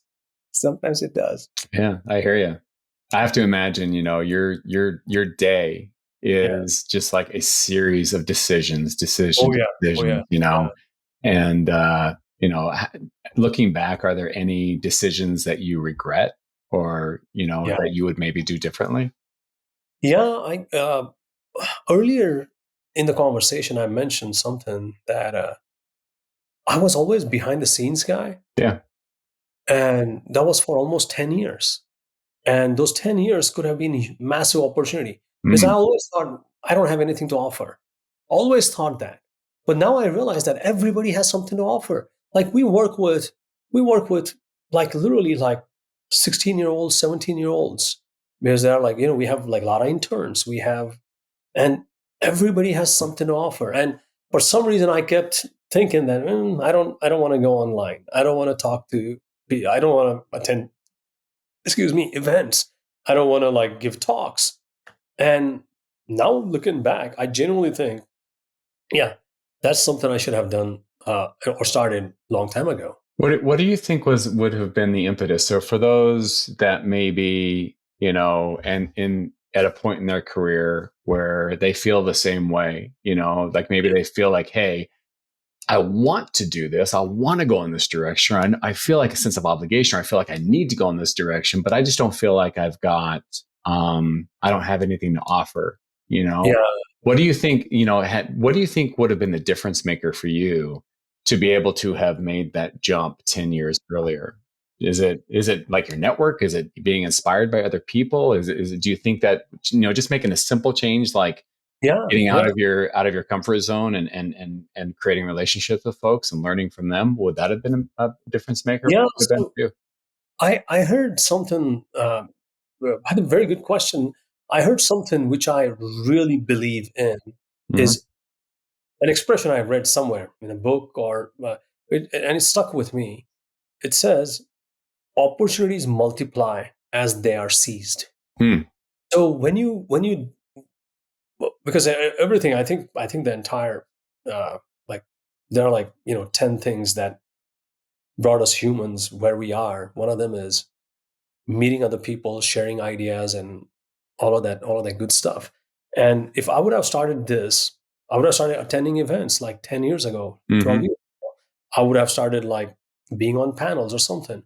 Sometimes it does. Yeah, I hear you. I have to imagine, your day Yeah. is just like a series of Oh yeah. Oh yeah. decisions, Yeah. and looking back, are there any decisions that you regret, or Yeah. that you would maybe do differently? Yeah. I Earlier in the conversation, I mentioned something that I was always behind the scenes guy, Yeah. and that was for almost 10 years. And those 10 years could have been a massive opportunity, because I Mm, always thought I don't have anything to offer. Always thought that, but now I realize that everybody has something to offer. Like we work with like literally like 16-year-olds, 17-year-olds, because they're like we have like a lot of interns. We have and everybody has something to offer. And for some reason, I kept thinking that I don't want to go online. I don't want to talk to people. I don't want to attend, excuse me, events. I don't want to like give talks. And now looking back, I genuinely think, yeah, that's something I should have done or started a long time ago. What do you think would have been the impetus? So for those that maybe, and in at a point in their career where they feel the same way, like maybe they feel like, hey, I want to do this. I want to go in this direction. I feel like a sense of obligation. Or I feel like I need to go in this direction, but I just don't feel like I don't have anything to offer, Yeah, What do you think, what do you think would have been the difference maker for you to be able to have made that jump 10 years earlier? Is it like your network? Is it being inspired by other people? Do you think that, just making a simple change, like yeah, getting yeah, out of your comfort zone and creating relationships with folks and learning from them, would that have been a difference maker? yeah. What would have been So for you? I heard something. I had a very good question. I heard something which I really believe in, Mhm. is an expression I read somewhere in a book, or and it stuck with me. It says, "Opportunities multiply as they are seized." Hmm. So when you because everything, I think the entire like there are like 10 things that brought us humans where we are. One of them is meeting other people, sharing ideas, and all of that good stuff. And if I would have started this, I would have started attending events like 10 years ago, 12 Hmm. years. I would have started like being on panels or something.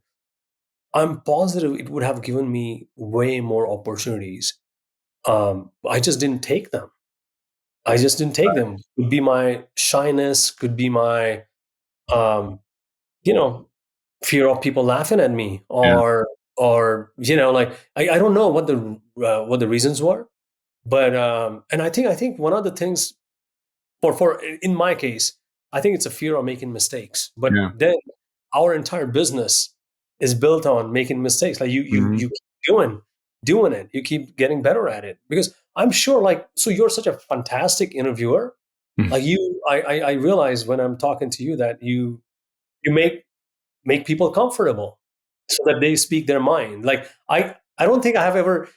I'm positive it would have given me way more opportunities. I just didn't take them. I just didn't take them. Could be my shyness, could be my, um, you know, fear of people laughing at me, Yeah. or like I don't know what the reasons were, but and I think one of the things for in my case, I think it's a fear of making mistakes. But Yeah. then our entire business is built on making mistakes. Like Hmm. you keep doing it. You keep getting better at it because I'm sure. Like, so you're such a fantastic interviewer. Like I realize when I'm talking to you that you make people comfortable so that they speak their mind. Like I don't think I have ever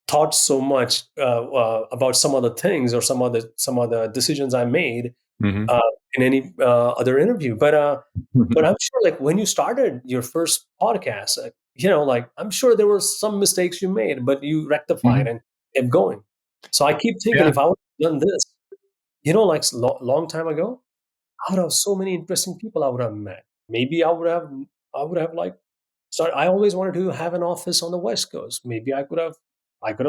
thought so much about some of the things or some of the decisions I made Hmm. uh, in any other interview. But I'm sure, like when you started your first podcast, like I'm sure there were some mistakes you made, but you rectified Hmm. and kept going. So I keep thinking, Yeah. if I would have done this, like long time ago, I would have so many interesting people I would have met. Maybe I would have like started. I always wanted to have an office on the West Coast. Maybe I could have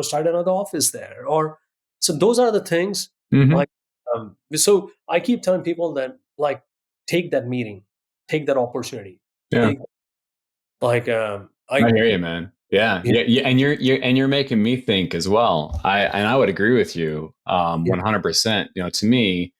started another office there. Or so those are the things. Hmm. Like so, I keep telling people that, like, take that meeting, take that opportunity, Yeah. take like I I hear you, man. Yeah, yeah yeah, yeah, and you're making me think as well. I would agree with you, yeah 100%. To me,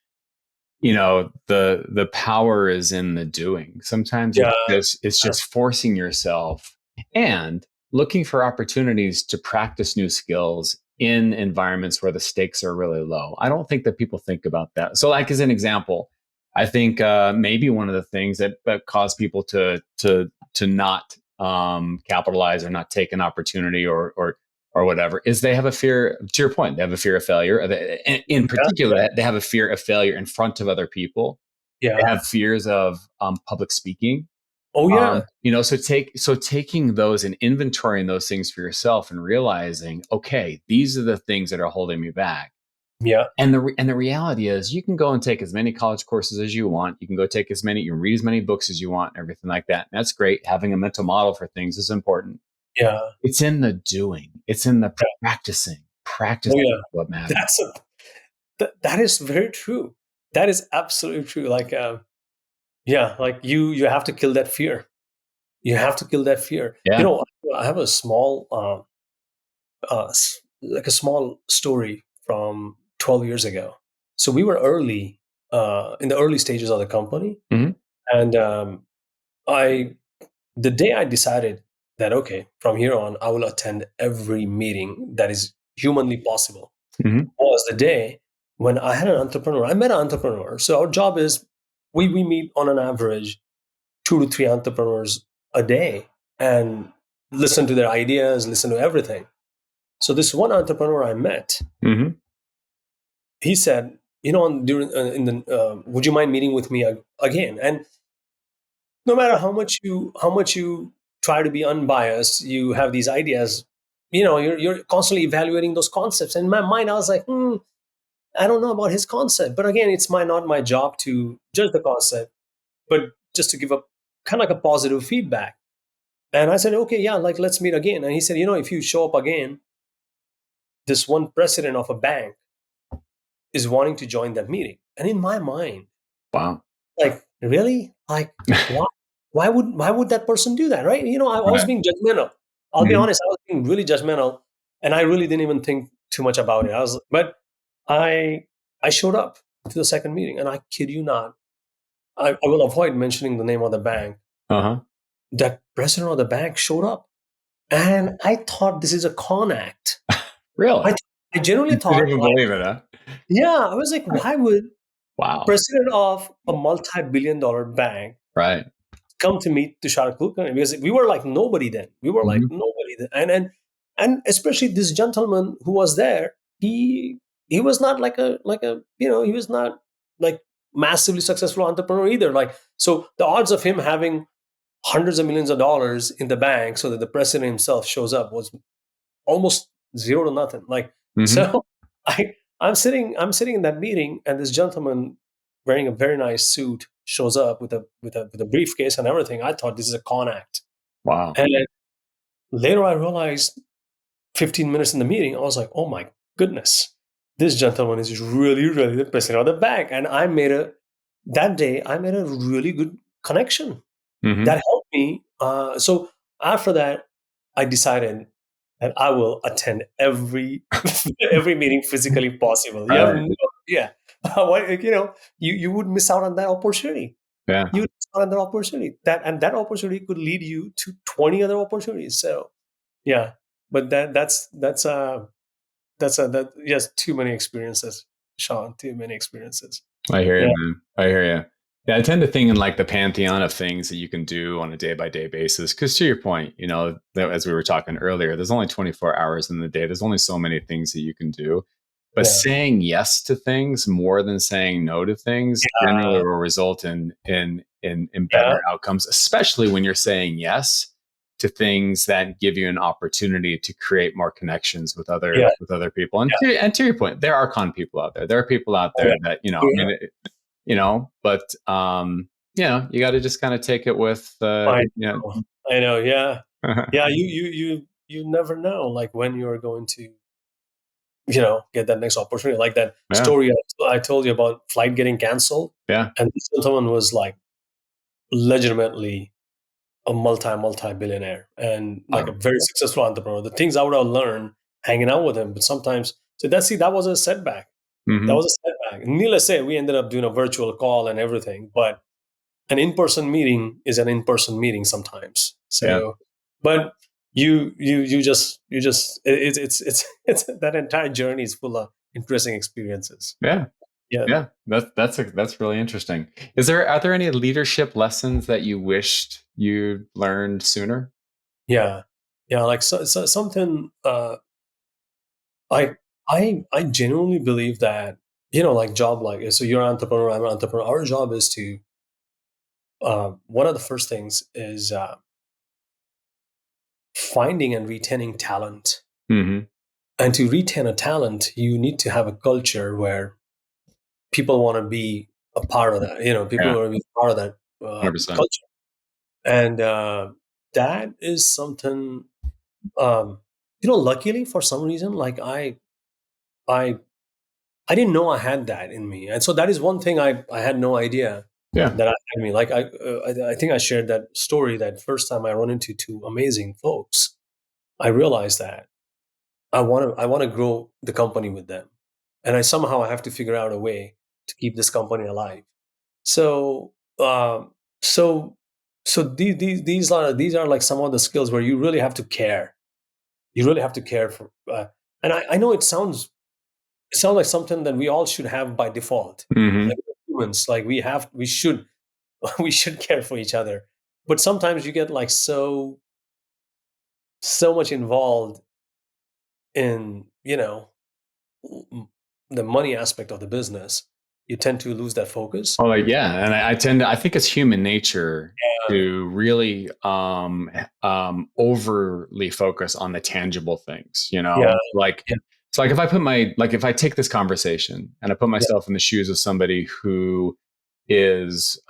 the power is in the doing. Sometimes yeah it's just forcing yourself and looking for opportunities to practice new skills in environments where the stakes are really low. I don't think that people think about that. So, like as an example, I think maybe one of the things that cause people to not capitalize or not take an opportunity or whatever is they have a fear, to your point, they have a fear of failure. In yeah particular, they have a fear of failure in front of other people. They yeah. have fears of public speaking. Oh yeah So taking those and inventorying those things for yourself and realizing, okay, these are the things that are holding me back. yeah And the reality is, you can go and take as many college courses as you want. You can go take you can read as many books as you want, and everything like that. And that's great. Having a mental model for things is important. yeah It's in the doing. It's in the yeah. practicing. Oh Practicing yeah. is what matters. That is very true. That is absolutely true. Like yeah, like you have to kill that fear. You have to kill that fear. Yeah. I have a small, like a small story from 12 years ago. So we were early, in the early stages of the company, Hmm. and I, the day I decided that, okay, from here on, I will attend every meeting that is humanly possible, Hmm. was the day when I had an entrepreneur. I met an entrepreneur. So our job is we meet on an average 2 to 3 entrepreneurs a day and listen to their ideas, listen to everything. So this one entrepreneur I met, Hmm. he said, during in the would you mind meeting with me again? And no matter how much you try to be unbiased, you have these ideas. You're constantly evaluating those concepts. And in my mind, I was like, I don't know about his concept. But again, it's not my job to judge the concept, but just to give a kind of like a positive feedback. And I said, okay, yeah, like let's meet again. And he said, if you show up again, this one president of a bank is wanting to join that meeting. And in my mind, Wow. like, really? Like, why? Why would that person do that? Right? I was Right. being judgmental. I'll be Mhm. honest, I was being really judgmental. And I really didn't even think too much about it. But I I showed up to the second meeting, and I kid you not, I will avoid mentioning the name of the bank. Uh-huh. That president of the bank showed up. And I thought this is a con act. Really? I I genuinely You thought, didn't even like, believe it, huh? yeah, I was like, why would Wow. president of a multi-billion-dollar bank Right. come to meet Tushar Kulkarni? Because we were like nobody then. We were like Mhm. nobody then. And especially this gentleman who was there, he was not he was not like massively successful entrepreneur either. Like, so the odds of him having hundreds of millions of dollars in the bank so that the president himself shows up was almost zero to nothing. Like, Mhm. so I'm sitting in that meeting, and this gentleman wearing a very nice suit shows up with a briefcase and everything. I thought this is a con act. Wow. later I realized 15 minutes in the meeting, I was like, oh my goodness, this gentleman is really, really the president of the bank. And that day, I made a really good connection Mm-hmm. that helped me. So after that, I decided that I will attend every every meeting physically possible. You have Right. no idea. You would miss out on that opportunity. Yeah. You would miss out on that opportunity. That opportunity could lead you to 20 other opportunities. So yeah, but that yes, too many experiences, Sean. Too many experiences. I hear you, Yeah, man. I hear you. Yeah, I tend to think in like the pantheon of things that you can do on a day by day basis. Because to your point, as we were talking earlier, there's only 24 hours in the day. There's only so many things that you can do. But yeah, saying yes to things more than saying no to things generally yeah, will result in yeah, better outcomes, especially when you're saying yes to things that give you an opportunity to create more connections yeah, with other people. And yeah. to your point, there are con people out there. There are people out Oh, there that, I yeah. mean, but you got to just kind of take it with I I know. Yeah, yeah. You never know, like when you're going to get that next opportunity. Like that yeah, story I told you about flight getting canceled, yeah, and this gentleman was like legitimately a multi billionaire and like a oh, very successful entrepreneur. The things I would have learned hanging out with him, but sometimes that was a setback. That hmm, was a setback. Needless to say, we ended up doing a virtual call and everything, but an in-person meeting is an in-person meeting sometimes. yeah, So, but you just it's that entire journey is full of interesting experiences. yeah. Yeah, Yeah, that's really interesting. Are there any leadership lessons that you wished you learned sooner? yeah, yeah. Like something. I I genuinely believe that like job like so you're an entrepreneur, I'm an entrepreneur. Our job is to one of the first things is finding and retaining talent. Hmm. And to retain a talent, you need to have a culture where people want to be a part of that. People Yeah, want to be part of that 100%. culture, and that is something. Um, luckily for some reason, like I I didn't know I had that in me, and so that is one thing I had no idea Yeah, that I had in me. Like I think I shared that story that first time I run into two amazing folks. I realized that I want to grow the company with them, and I have to figure out a way to keep this company alive. So so these are like some of the skills where you really have to care. You really have to care for. And I know it sounds like something that we all should have by default. hmm, Like humans, like we should we should care for each other. But sometimes you get like so much involved in m- the money aspect of the business, you tend to lose that focus. Oh, like, yeah, and I think it's human nature to really overly focus on the tangible things. Yeah, Like yeah, it's like if I take this conversation and I put yeah, myself in the shoes of somebody who is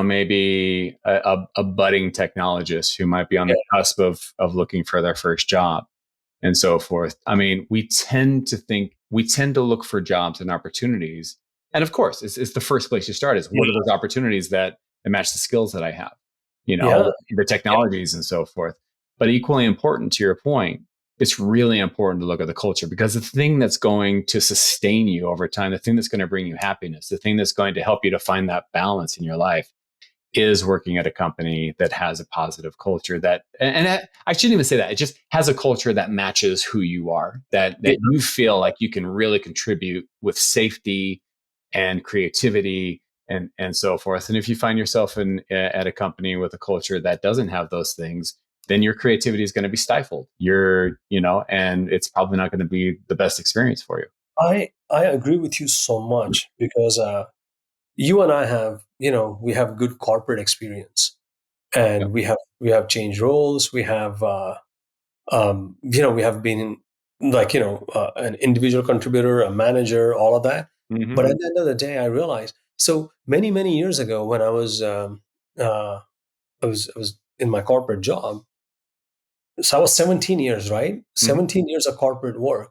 maybe a budding technologist who might be on yeah, the cusp of looking for their first job and so forth. I mean, we tend to look for jobs and opportunities. And of course, it's the first place you start is yeah, what are those opportunities that match the skills that I have, yeah, the yeah, technologies and so forth. But equally important to your point, it's really important to look at the culture because the thing that's going to sustain you over time, the thing that's going to bring you happiness, the thing that's going to help you to find that balance in your life is working at a company that has a positive culture I shouldn't even say that. It just has a culture that matches who you are, yeah. that you feel like you can really contribute with safety and creativity and so forth. And if you find yourself at a company with a culture that doesn't have those things, then your creativity is going to be stifled. And it's probably not going to be the best experience for you. I agree with you so much because you and I have we have good corporate experience, Yeah. and we have changed roles. We have we have been like an individual contributor, a manager, all of that. Hmm. But at the end of the day, I realized so many years ago when uh, I was in my corporate job, so I was 17 years, right? 17 years of corporate work.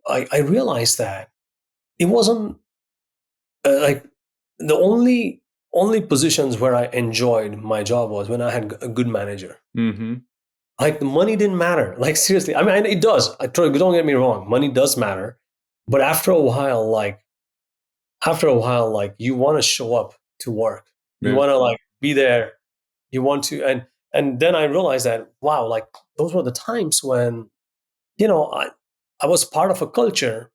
I realized that it wasn't like the only positions where I enjoyed my job was when I had a good manager. Mm-hmm. Like the money didn't matter. Like seriously, I mean it does. Don't get me wrong, money does matter, but after a while, like you want to show up to work. You Yeah. want to like be there. You want to, and then I realized that wow, like those were the times when I was part of a culture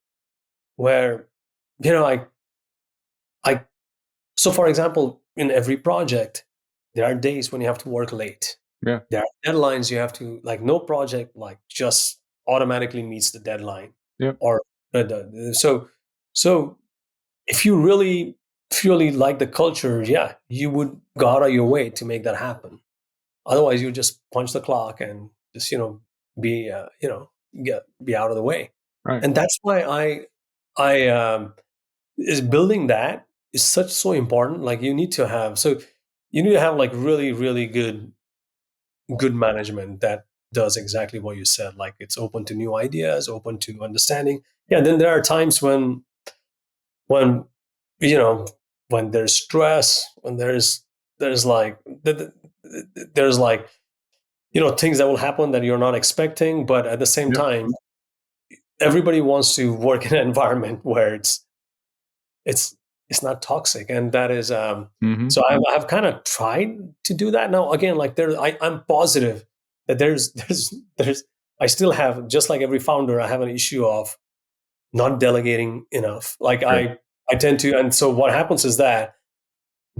where you know I so for example in every project there are days when you have to work late. Yeah. There are deadlines you have to like no project like just automatically meets the deadline Yep. or so if you really like the culture, yeah, you would go out of your way to make that happen. Otherwise, you just punch the clock and just be be out of the way. Right. And that's why I is building that is so important. Like you need to have like really good management that does exactly what you said. Like it's open to new ideas, open to understanding. Yeah. Then there are times when you know when there's stress, when there's like there's like things that will happen that you're not expecting, but at the same Yep. time everybody wants to work in an environment where it's it's not toxic, and that is Mm-hmm. so I've kind of tried to do that now. Again, like I'm positive that there's I still have, just like every founder, I have an issue of not delegating enough. Like Sure. I tend to, and so what happens is that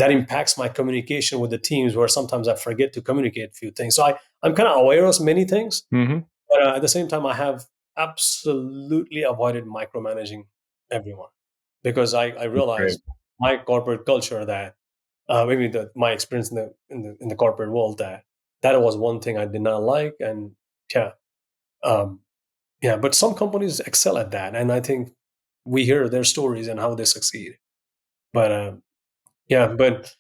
impacts my communication with the teams, where sometimes I forget to communicate a few things. So I'm kind of aware of many things, Mm-hmm. but at the same time, I have absolutely avoided micromanaging everyone, because I Great. realized my corporate culture that maybe my experience in the corporate world, that was one thing I did not like. And yeah, um, yeah, but some companies excel at that, and I think we hear their stories and how they succeed. But yeah, but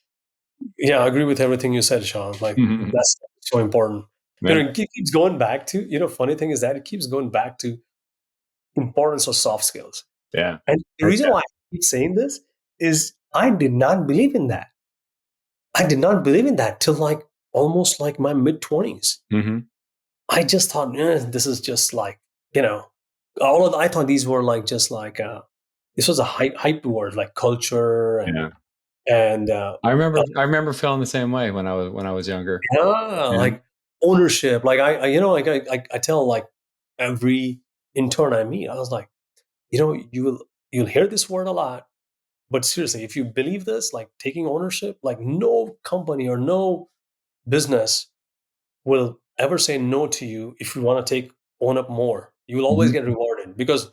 yeah, I agree with everything you said, Sean. Like Mm-hmm. that's so important. Yeah. It keeps going back to, funny thing is that it keeps going back to importance of soft skills. Yeah. And the Heck reason why I keep saying this is I did not believe in that. I did not believe in that till like almost like my mid 20s. yeah. Mm-hmm. I just thought, this is just like, I thought these were like just like this was a hype word like culture Yeah. and I remember feeling the same way when I was younger. yeah, Yeah. like ownership. Like I tell like every intern I meet, I was like, you'll hear this word a lot, but seriously, if you believe this, like taking ownership, like no company or no business will ever say no to you if you want to own up more. You will always Mm-hmm. get rewarded, because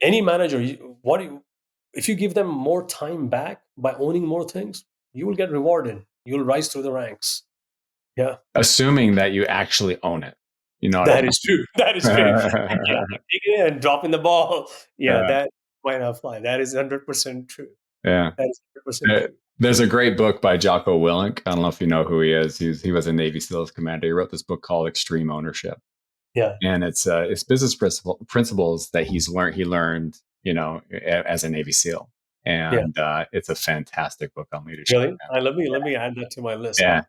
any manager, if you give them more time back by owning more things, you will get rewarded. You'll rise through the ranks. Yeah. Assuming that you actually own it. You know what I That is true. That is true. Yeah, mean? taking it and dropping the ball. Yeah, Yeah. that might not fly. That is 100% true. Yeah. That is 100% true. There's a great book by Jocko Willink. I don't know if you know who he is. He was a Navy SEALs commander. He wrote this book called Extreme Ownership, Yeah, and it's business principles that he learned as a Navy SEAL, yeah. and it's a fantastic book on leadership. Really? Let me add that to my list. Yeah.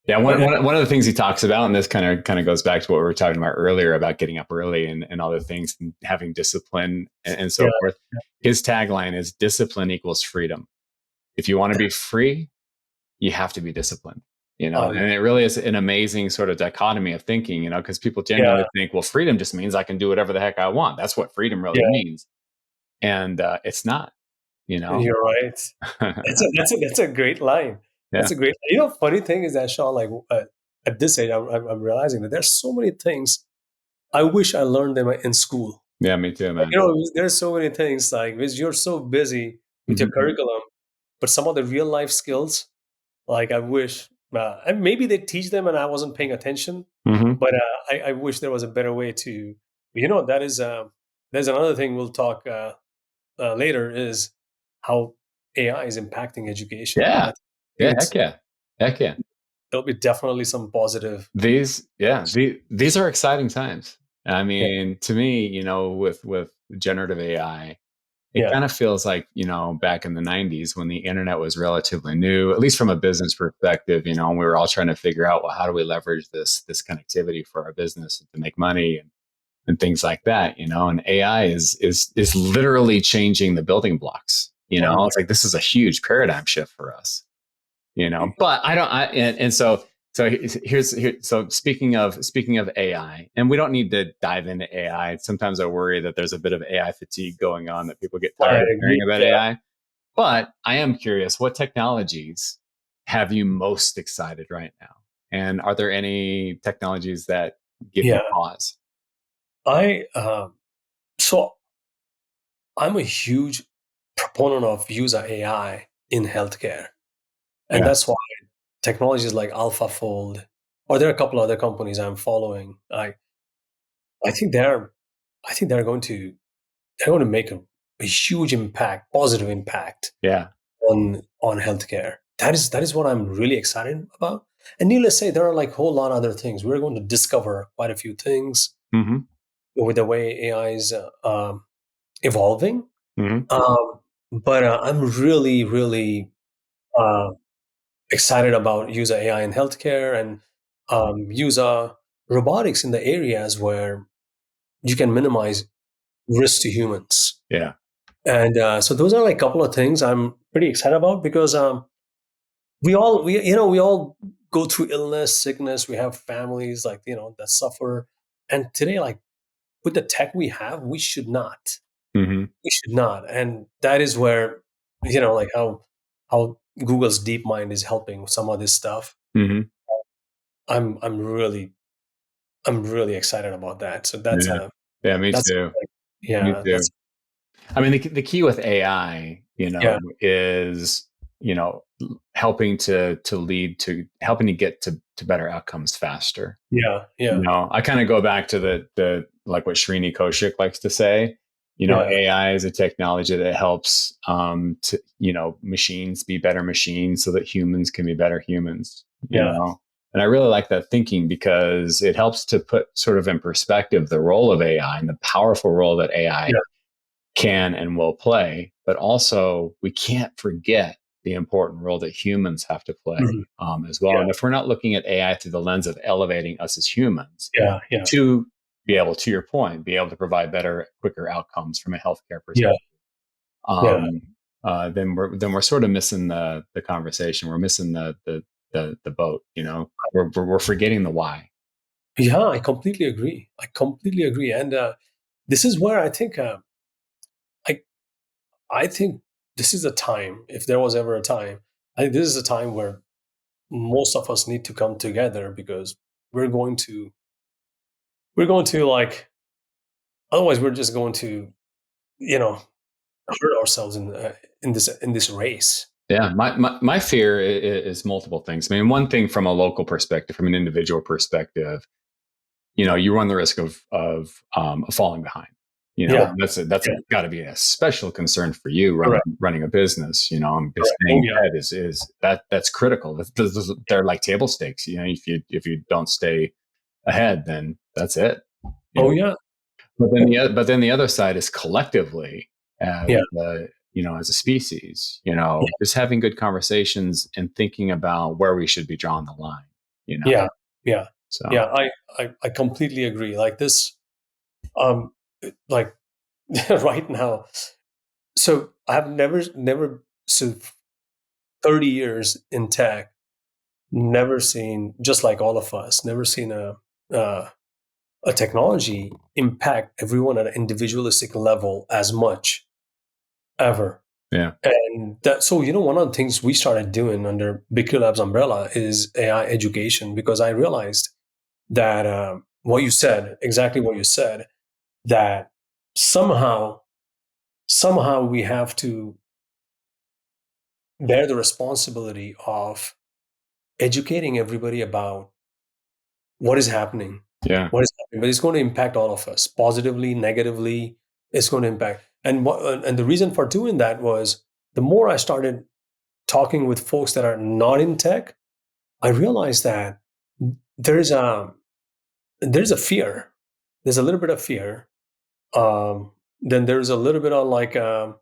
Yeah, But one of the things he talks about, and this kind of goes back to what we were talking about earlier about getting up early and other things and having discipline and yeah, so forth. His tagline is discipline equals freedom. If you want to be free, you have to be disciplined. I And it really is an amazing sort of dichotomy of thinking, because people yeah, generally think, well, freedom just means I can do whatever the heck I want. That's what freedom really yeah. means. And it's not, you know? You're right. That's a great line. Yeah. That's a great. Funny thing is that, Sean, like at this age, I'm realizing that there's so many things I wish I learned them in school. Yeah, me too, Like, man. there's so many things like because you're so busy with your Mhm. curriculum, but some of the real life skills, like I wish, and maybe they teach them and I wasn't paying attention, Mhm. but I wish there was a better way to. That is there's another thing we'll talk later is how AI is impacting education. Yeah. I think Yeah, heck yeah. Heck yeah. there'll be definitely some positive. These are exciting times. I mean, to me, with generative AI, it kind of feels like, back in the 90s when the internet was relatively new, at least from a business perspective, and we were all trying to figure out, well, how do we leverage this connectivity for our business to make money and things like that, and AI is literally changing the building blocks. It's like, this is a huge paradigm shift for us, but so speaking of AI, and we don't need to dive into AI. Sometimes I worry that there's a bit of AI fatigue going on, that people get tired of hearing about AI. But I am curious, what technologies have you most excited right now? And are there any technologies that give you pause? So I'm a huge proponent of use of AI in healthcare. And that's why technologies like AlphaFold, or there are a couple other companies I'm following. I think they're going to make a huge impact, positive impact, on healthcare. That is what I'm really excited about. And needless to say, there are like a whole lot of other things. We're going to discover quite a few things with the way AI is evolving. But I'm really, really excited about use of AI in healthcare, and use of robotics in the areas where you can minimize risk to humans. Yeah. And so those are like a couple of things I'm pretty excited about, because we all go through illness, sickness. We have families that suffer, and today, like with the tech we have, we should not. We should not. And that is where like how Google's DeepMind is helping with some of this stuff. I'm really excited about that. So that's me too. Me too. I mean, the key with AI, is helping to get to better outcomes faster. I kind of go back to the like what Srini Koshik likes to say. AI is a technology that helps machines be better machines so that humans can be better humans. And I really like that thinking, because it helps to put sort of in perspective the role of AI and the powerful role that AI can and will play. But also, we can't forget the important role that humans have to play as well. And if we're not looking at AI through the lens of elevating us as humans to be able, to your point, be able to provide better, quicker outcomes from a healthcare perspective, then we're sort of missing the conversation. We're missing the boat. We're forgetting the why. Yeah, I completely agree. And this is where I think I think this is a time, if there was ever a time, I think this is a time where most of us need to come together, because we're going to like, otherwise we're just going to hurt ourselves in this race. Yeah, my fear is multiple things. I mean, one thing from a local perspective, from an individual perspective, you run the risk of falling behind. That's got to be a special concern for you running a business. Just staying ahead is that's critical. They're like table stakes. If you don't stay ahead, then that's it. But then the other side is collectively, as as a species, just having good conversations and thinking about where we should be drawing the line. So. I completely agree. Like this, like right now. So I've never, so 30 years in tech, never seen, just like all of us, never seen a technology impact everyone at an individualistic level as much ever. Yeah. And so, one of the things we started doing under BigQ Labs umbrella is AI education, because I realized that exactly what you said, that somehow we have to bear the responsibility of educating everybody about what is happening. But it's going to impact all of us, positively, negatively. It's going to impact. And the reason for doing that was, the more I started talking with folks that are not in tech, I realized that there's a there's a fear. There's a little bit of fear. Then there's a little bit of like um,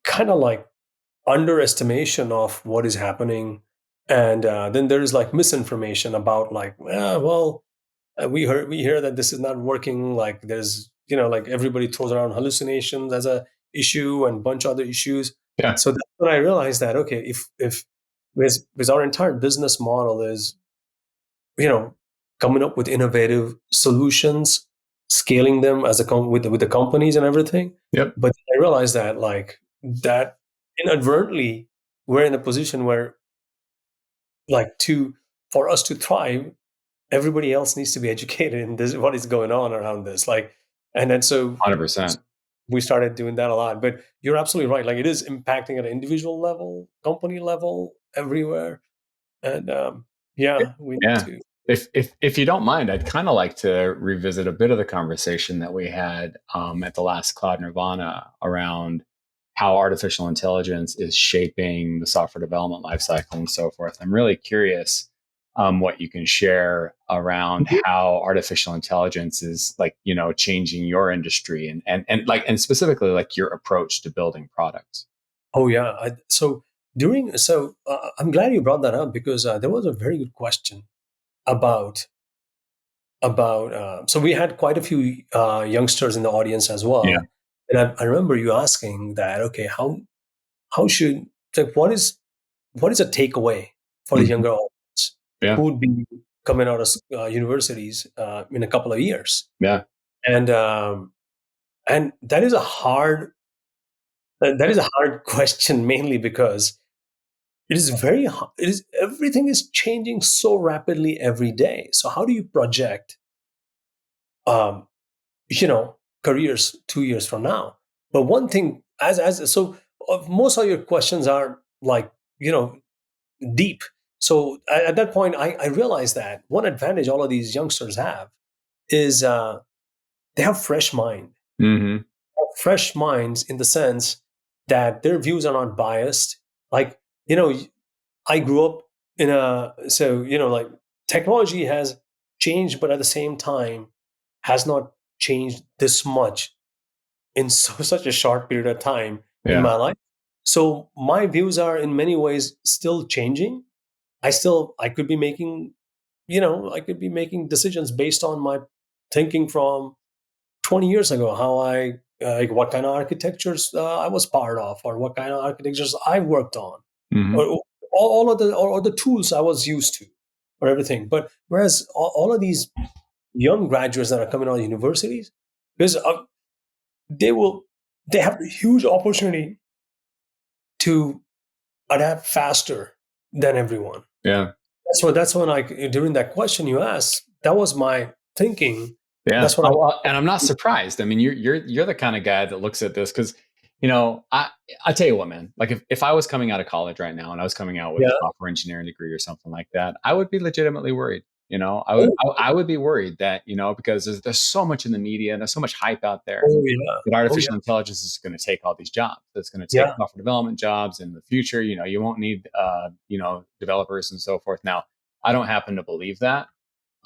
kind of like underestimation of what is happening, and then there's like misinformation about like, well, we hear that this is not working. Like there's like everybody throws around hallucinations as a issue and bunch of other issues. Yeah, So that's when I realized that okay, if with our entire business model is coming up with innovative solutions, scaling them as with the companies and everything. yep, But I realized that like that inadvertently we're in a position where like to for us to thrive, everybody else needs to be educated in this what is going on around this. Like, and then so 100%. we started doing that a lot. But you're absolutely right. Like it is impacting at an individual level, company level, everywhere. And yeah, we need Yeah. to. If you don't mind, I'd kind of like to revisit a bit of the conversation that we had at the last Cloud Nirvana around how artificial intelligence is shaping the software development lifecycle and so forth. I'm really curious what you can share around how artificial intelligence is like, changing your industry and specifically like your approach to building products. Oh yeah. I'm glad you brought that up because there was a very good question about so we had quite a few youngsters in the audience as Yeah. well, and I remember you asking that okay, how should like what is a takeaway for the Mhm. younger audience Yeah. who would be coming out of universities in a couple of years, Yeah. and that is a hard question mainly because it is it is everything is changing so rapidly every day. So how do you project um, careers 2 years from now? But one thing, as so, most of your questions are like deep. So at that point, I realized that one advantage all of these youngsters have is they have Hmm. fresh minds in the sense that their views are not biased. Like I grew up in a like technology has changed, but at the same time has not changed this much in such a short period of time in Yeah. my life. So my views are in many ways still changing. I could be making I could be making decisions based on my thinking from 20 years ago, how I like what kind of architectures I was part of, or what kind of architectures I worked on, Hmm. or all of the or the tools I was used to, or everything. But whereas all of these young graduates that are coming out of universities, because they will they have a huge opportunity to adapt faster than everyone. Yeah. That's when like during that question you asked, that was my thinking. Yeah. That's what I And I'm not surprised. I mean, you're the kind of guy that looks at this because, I tell you what, man. Like if I was coming out of college right now and I was coming out with a yeah. software engineering degree or something like that, I would be legitimately worried. Oh, I would be worried that because there's so much in the media and there's so much hype out there oh yeah. that Oh yeah. artificial intelligence is going to take all these jobs. It's going to take Yeah. software development jobs in the future. You won't need developers and so forth. Now, I don't happen to believe that.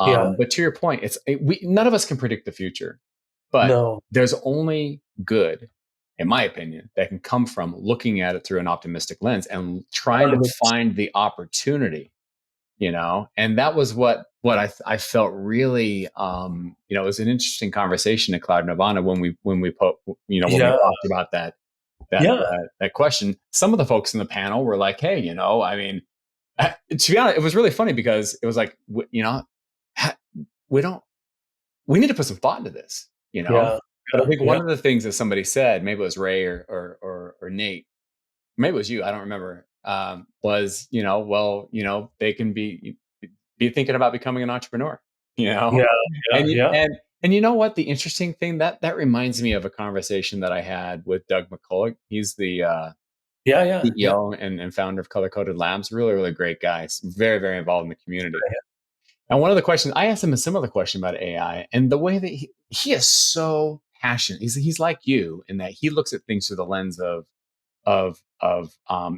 Yeah. But to your point, none of us can predict the future, but No. there's only good, in my opinion, that can come from looking at it through an optimistic lens and trying to 100%. find the opportunity. And that was what I felt really. It was an interesting conversation at Cloud Nirvana when we put when we Yeah. talked about Yeah. that question. Some of the folks in the panel were like, "Hey, I mean." To be honest, it was really funny because it was like, we don't we need to put some thought into this, Yeah. but I Yeah. think Yeah. one of the things that somebody said, maybe it was Ray or Nate, maybe it was you, I don't remember, was, well, they can be thinking about becoming an entrepreneur, you know Yeah. Yeah. and you, Yeah. and you know what, the interesting thing that reminds me of a conversation that I had with Doug McCulloch. He's the Yeah. Yeah. Yeah. CEO and founder of Color Coded Labs. Really, really great guy. Very, very involved in the community. And one of the questions I asked him, a similar question about AI, and the way that he is so passionate. He's like you in that he looks at things through the lens of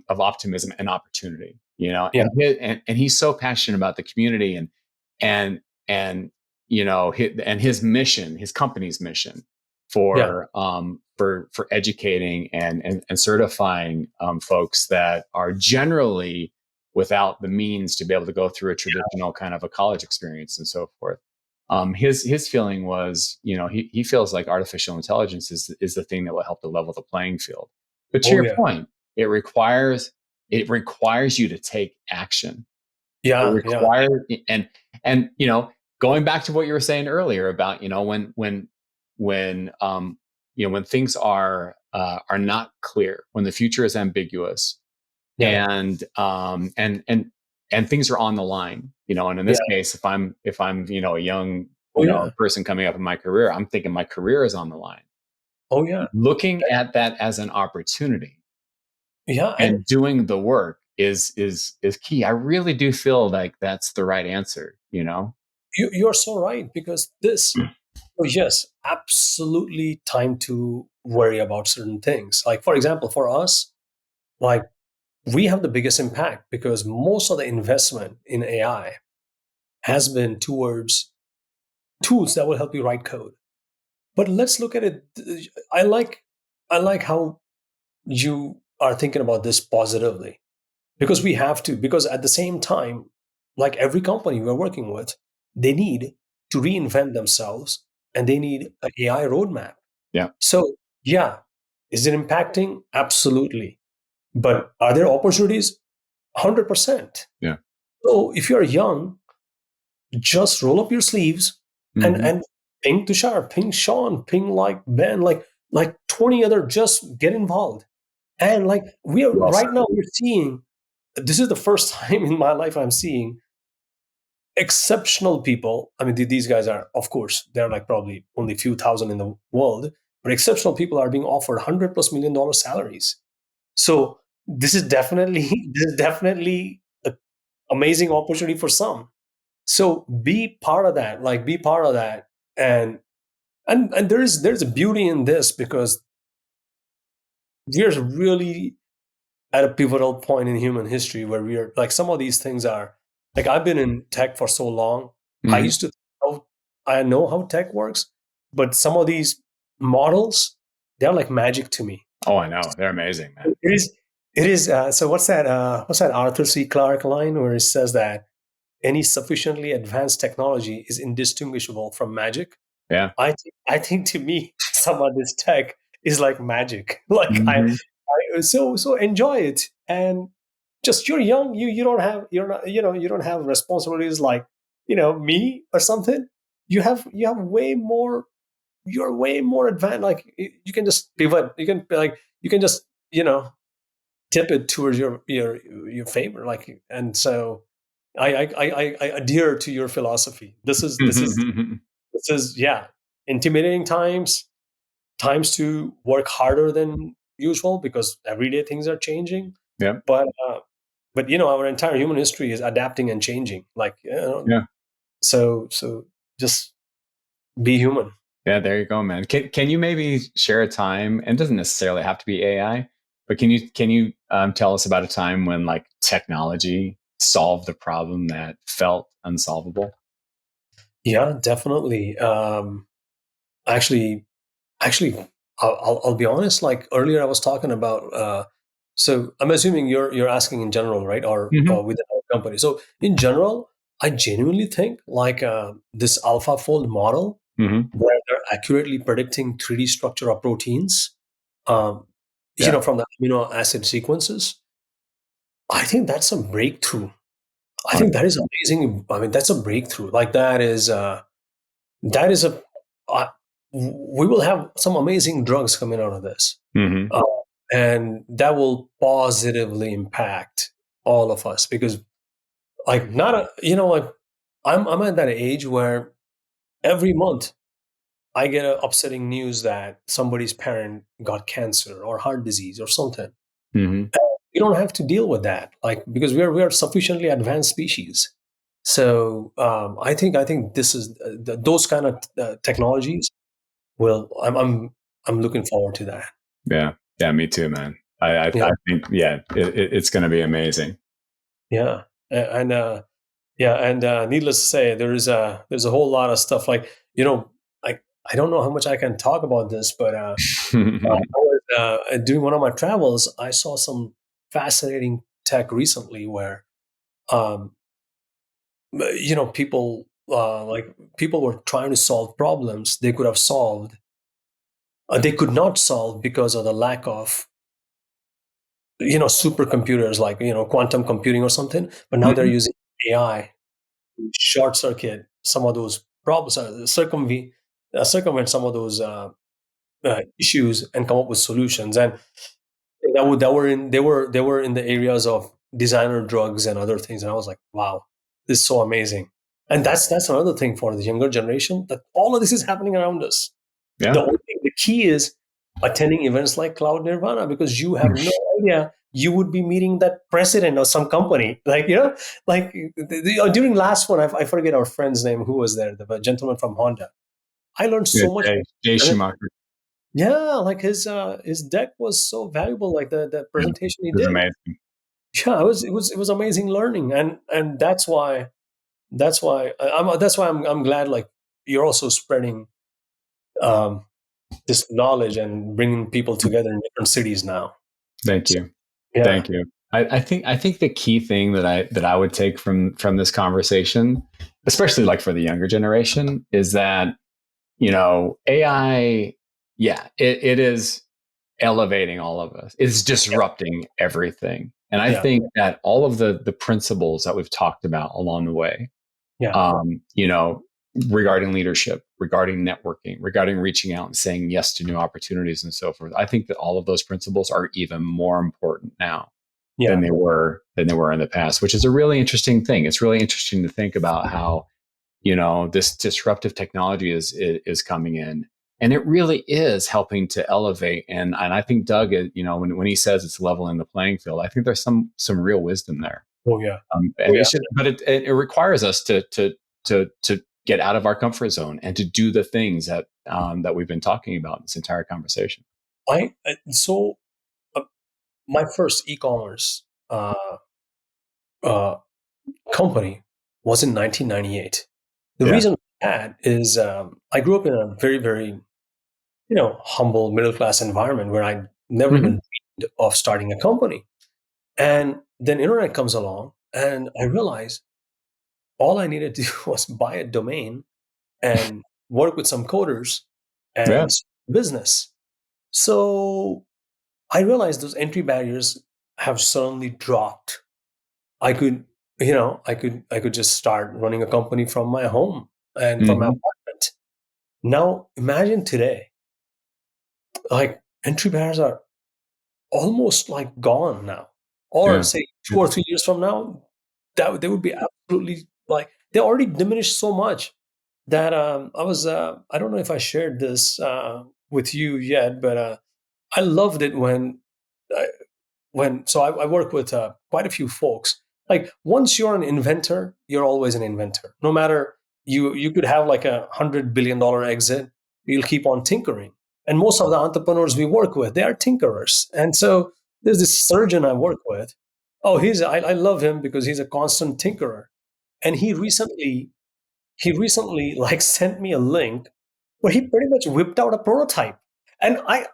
optimism and opportunity. and he's so passionate about the community and his mission, his company's mission for educating and certifying folks that are generally without the means to be able to go through a traditional kind of a college experience and so forth. His feeling was, he feels like artificial intelligence is the thing that will help to level the playing field. But to your point, it requires you to take action. And going back to what you were saying earlier about when things are not clear, when the future is ambiguous, and things are on the line, and in this case, if I'm a young person coming up in my career, I'm thinking my career is on the line. Looking at that as an opportunity, and doing the work is key. I really do feel like that's the right answer. You're so right, because yes, absolutely time to worry about certain things. Like, for example, for us, like, we have the biggest impact because most of the investment in AI has been towards tools that will help you write code. But let's look at it. I like how you are thinking about this positively, because we have to, because at the same time, like every company we're working with, they need to reinvent themselves and they need an AI roadmap. So, is it impacting? Absolutely. But are there opportunities? 100%. So if you're young, just roll up your sleeves and ping Tushar, ping Sean, ping like Ben, like 20 other, just get involved. And like right now we're seeing, this is the first time in my life I'm seeing exceptional people. I mean, these guys are, of course, they're like probably only a few thousand in the world, but exceptional people are being offered $100+ million salaries. So this is definitely an amazing opportunity for some. So be part of that, and there's a beauty in this, because we're really at a pivotal point in human history where we are, like, some of these things are, like, I've been in tech for so long. I know how tech works, but some of these models, they're like magic to me. Oh, I know. They're amazing, man. It is. So what's that Arthur C. Clarke line where it says that any sufficiently advanced technology is indistinguishable from magic? I think to me, some of this tech is like magic. Like, so enjoy it, and just, you're young, you don't have, you don't have responsibilities like me or something. You have way more. You're way more advanced. Like, you can just pivot. You can just tip it towards your favor. Like, and so I adhere to your philosophy. This is intimidating times to work harder than usual, because everyday things are changing. But our entire human history is adapting and changing. Like, so just be human. Yeah, there you go, man. Can you maybe share a time, and it doesn't necessarily have to be AI, but can you tell us about a time when like technology solved a problem that felt unsolvable? Yeah, definitely. Actually, I'll be honest. Like, earlier, I was talking about. So I'm assuming you're asking in general, right, or within our company. So in general, I genuinely think like this AlphaFold model, where they're accurately predicting 3D structure of proteins, from the amino acid sequences. I think that's a breakthrough. I think that is amazing. I mean, that's a breakthrough. Like, that is a. We will have some amazing drugs coming out of this, and that will positively impact all of us, because, like, not a, like, I'm at that age where every month I get an upsetting news that somebody's parent got cancer or heart disease or something. We don't have to deal with that, like, because we are sufficiently advanced species. So I think this is those kind of technologies. Well, I'm looking forward to that. Yeah, me too, man. I think it's going to be amazing. Yeah. And needless to say, there's a whole lot of stuff like, I don't know how much I can talk about this, but I was doing one of my travels. I saw some fascinating tech recently where, um, people people were trying to solve problems they could have solved, they could not solve because of the lack of supercomputers like quantum computing or something. But now they're Mhm. using AI to short circuit some of those problems, circumvent some of those issues and come up with solutions. And they were in the areas of designer drugs and other things. And I was like, wow, this is so amazing. And that's another thing for the younger generation, that all of this is happening around us. Yeah. The key is attending events like Cloud Nirvana, because you have no idea you would be meeting that president of some company. Like, during last one, I forget our friend's name who was there, the gentleman from Honda. I learned Yeah. so much. Jay Schumacher. Yeah, like his deck was so valuable, like the Yeah. presentation he It was did. amazing. Yeah, it was amazing learning. And that's why I'm glad, like, you're also spreading um this knowledge and bringing people together in different cities now. Thank So, you. yeah. Thank you. I think the key thing that I would take from this conversation, especially like for the younger generation, is that AI, yeah, it is elevating all of us. It's Yeah. disrupting everything, and I Yeah. think that all of the principles that we've talked about along the way, Yeah. um, you know, regarding leadership, regarding networking, regarding reaching out and saying yes to new opportunities and so forth. I think that all of those principles are even more important now than Yeah. they were in the past, which is a really interesting thing. It's really interesting to think about how, this disruptive technology is coming in. And it really is helping to elevate. And I think Doug, when he says it's leveling the playing field, I think there's some real wisdom there. Oh yeah. Oh And yeah. it's just, but it requires us to get out of our comfort zone and to do the things that we've been talking about in this entire conversation. So uh, my first e-commerce uh, company was in 1998. The Yeah. reason for that is, I grew up in a very, very, humble middle class environment where I never Hmm. even dreamed of starting a company. And then internet comes along, and I realized all I needed to do was buy a domain and work with some coders Yeah. and business. So I realized those entry barriers have suddenly dropped. I could, I could just start running a company from my home and from my Hmm. apartment. Now imagine today, like, entry barriers are almost like gone now. Or Yeah. say 2 or 3 years from now, that they would be absolutely, like, they already diminished so much that I don't know if I shared this with you yet, but I loved it I work with quite a few folks. Like, once you're an inventor, you're always an inventor. No matter, you could have like $100 billion exit, you'll keep on tinkering. And most of the entrepreneurs we work with, they are tinkerers. And so there's this surgeon I work with. Oh, I love him because he's a constant tinkerer. And he recently like sent me a link where he pretty much whipped out a prototype. And I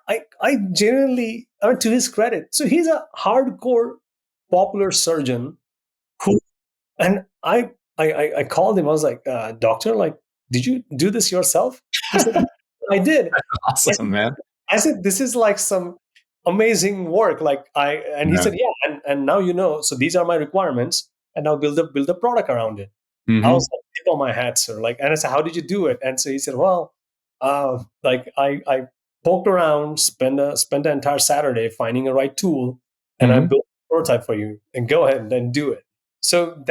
genuinely, I mean, to his credit, so he's a hardcore popular surgeon who, and I called him. I was like, doctor, like, did you do this yourself? He said, I did. I said, Awesome, man. this is like some amazing work. Like, and he Yeah. said, yeah, and now so these are my requirements, and now build a product around it. I was Hmm. like, tip on my hat, sir. Like, and I said, how did you do it? And so he said, well, like, I poked around, spent the entire Saturday finding a right tool, and I Hmm. built a prototype for you. And go ahead and then do it. So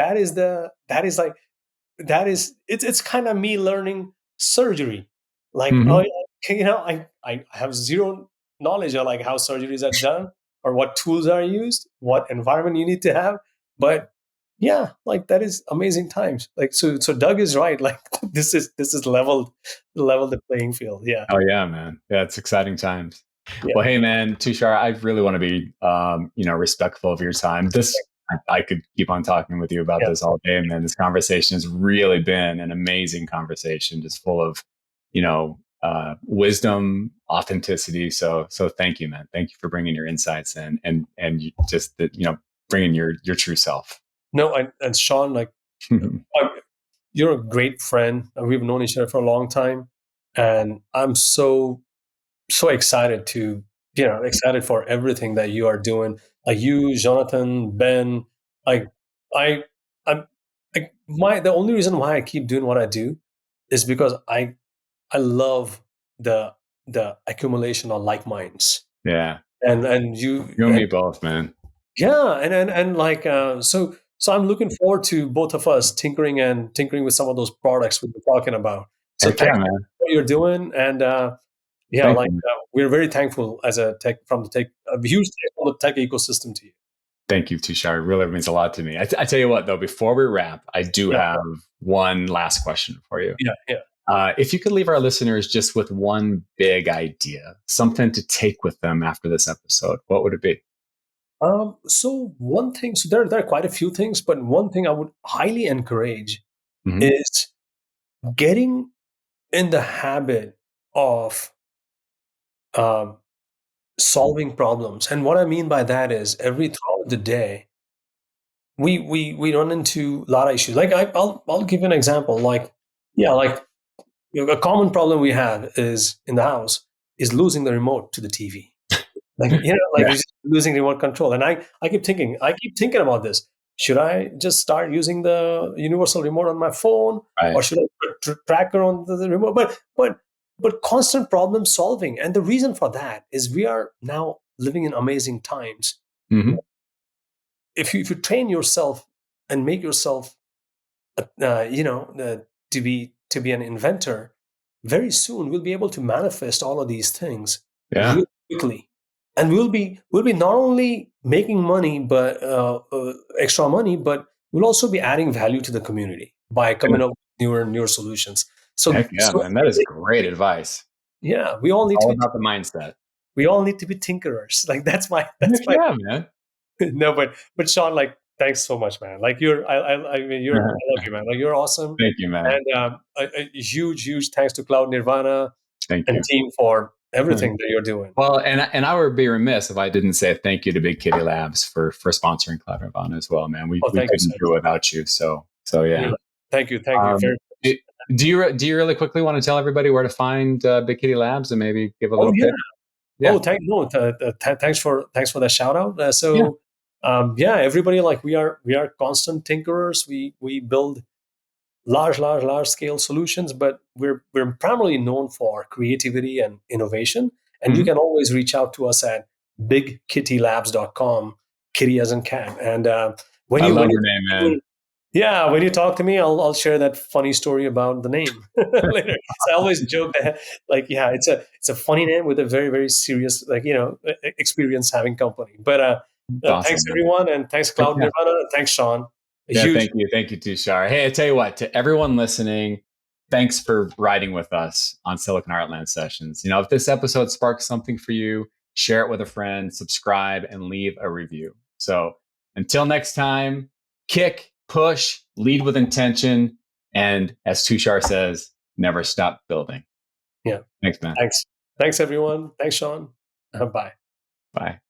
it's kind of me learning surgery. Like, oh, Hmm. yeah, I have zero knowledge of like how surgeries are done or what tools are used, what environment you need to have. But yeah, like, that is amazing times. Like, so Doug is right. Like, this is leveled the playing field. Yeah. Oh yeah, man. Yeah, it's exciting times. Yeah. Well, hey, man, Tushar, I really want to be, respectful of your time. I could keep on talking with you about this all day, man. This conversation has really been an amazing conversation, just full of, wisdom, authenticity. So thank you, man. Thank you for bringing your insights in and you just bringing your true self. No, and Sean, like, you're a great friend. We've known each other for a long time, and I'm so excited to excited for everything that you are doing. Like you, Jonathan, Ben, like I, I'm like the only reason why I keep doing what I do is because I love the accumulation of like minds. Yeah, and you and me both, man. Yeah, and like so I'm looking forward to both of us tinkering with some of those products we were talking about. So Heck yeah, thanks man. for what you're doing, and we're very thankful as a tech from the tech, a huge thanks from the tech ecosystem to you. Thank you, Tushar. It really means a lot to me. I tell you what, though, before we wrap, I do have one last question for you. If you could leave our listeners just with one big idea, something to take with them after this episode, what would it be? So one thing, so there are quite a few things, but one thing I would highly encourage is getting in the habit of solving problems. And what I mean by that is throughout the day, we run into a lot of issues. Like I'll give you an example. Like a common problem we have is in the house is losing the remote to the TV. Just losing remote control. And I keep thinking about this. Should I just start using the universal remote on my phone, or should I put a tracker on the remote? But constant problem solving, and the reason for that is we are now living in amazing times. If you train yourself and make yourself, to be an inventor, very soon we'll be able to manifest all of these things really quickly, and we'll be not only making money, but extra money, but we'll also be adding value to the community by coming up with newer solutions. So, heck yeah, man, that is great advice. Yeah, we all need all to be about the mindset. We all need to be tinkerers. Like that's my yeah, man. No, but Sean, like, thanks so much, man. Like I mean, I love you, man. Like you're awesome. Thank you, man. And a huge thanks to Cloud Nirvana and team for everything that you're doing. Well, and I would be remiss if I didn't say thank you to Big Kitty Labs for sponsoring Cloud Nirvana as well, man. We couldn't do it without you. So yeah. Thank you very much. Do you really quickly want to tell everybody where to find Big Kitty Labs and maybe give a little pitch? Thanks for the shout out. Everybody, like we are constant tinkerers. We build large scale solutions, but we're primarily known for creativity and innovation. And you can always reach out to us at bigkittylabs.com, kitty as in cat. And when I you love your name, man. Yeah, when you talk to me, I'll share that funny story about the name later. So I always joke that, it's a funny name with a very, very serious, experience having company. But awesome, thanks everyone, and thanks Cloud Nirvana, and thanks Sean. Thank you, Tushar. Hey, I tell you what, to everyone listening, thanks for riding with us on Silicon Heartland Sessions. If this episode sparks something for you, share it with a friend, subscribe, and leave a review. So until next time, kick, push, lead with intention, and as Tushar says, never stop building. Yeah. Thanks, man. Thanks everyone. Thanks, Sean. Bye. Bye.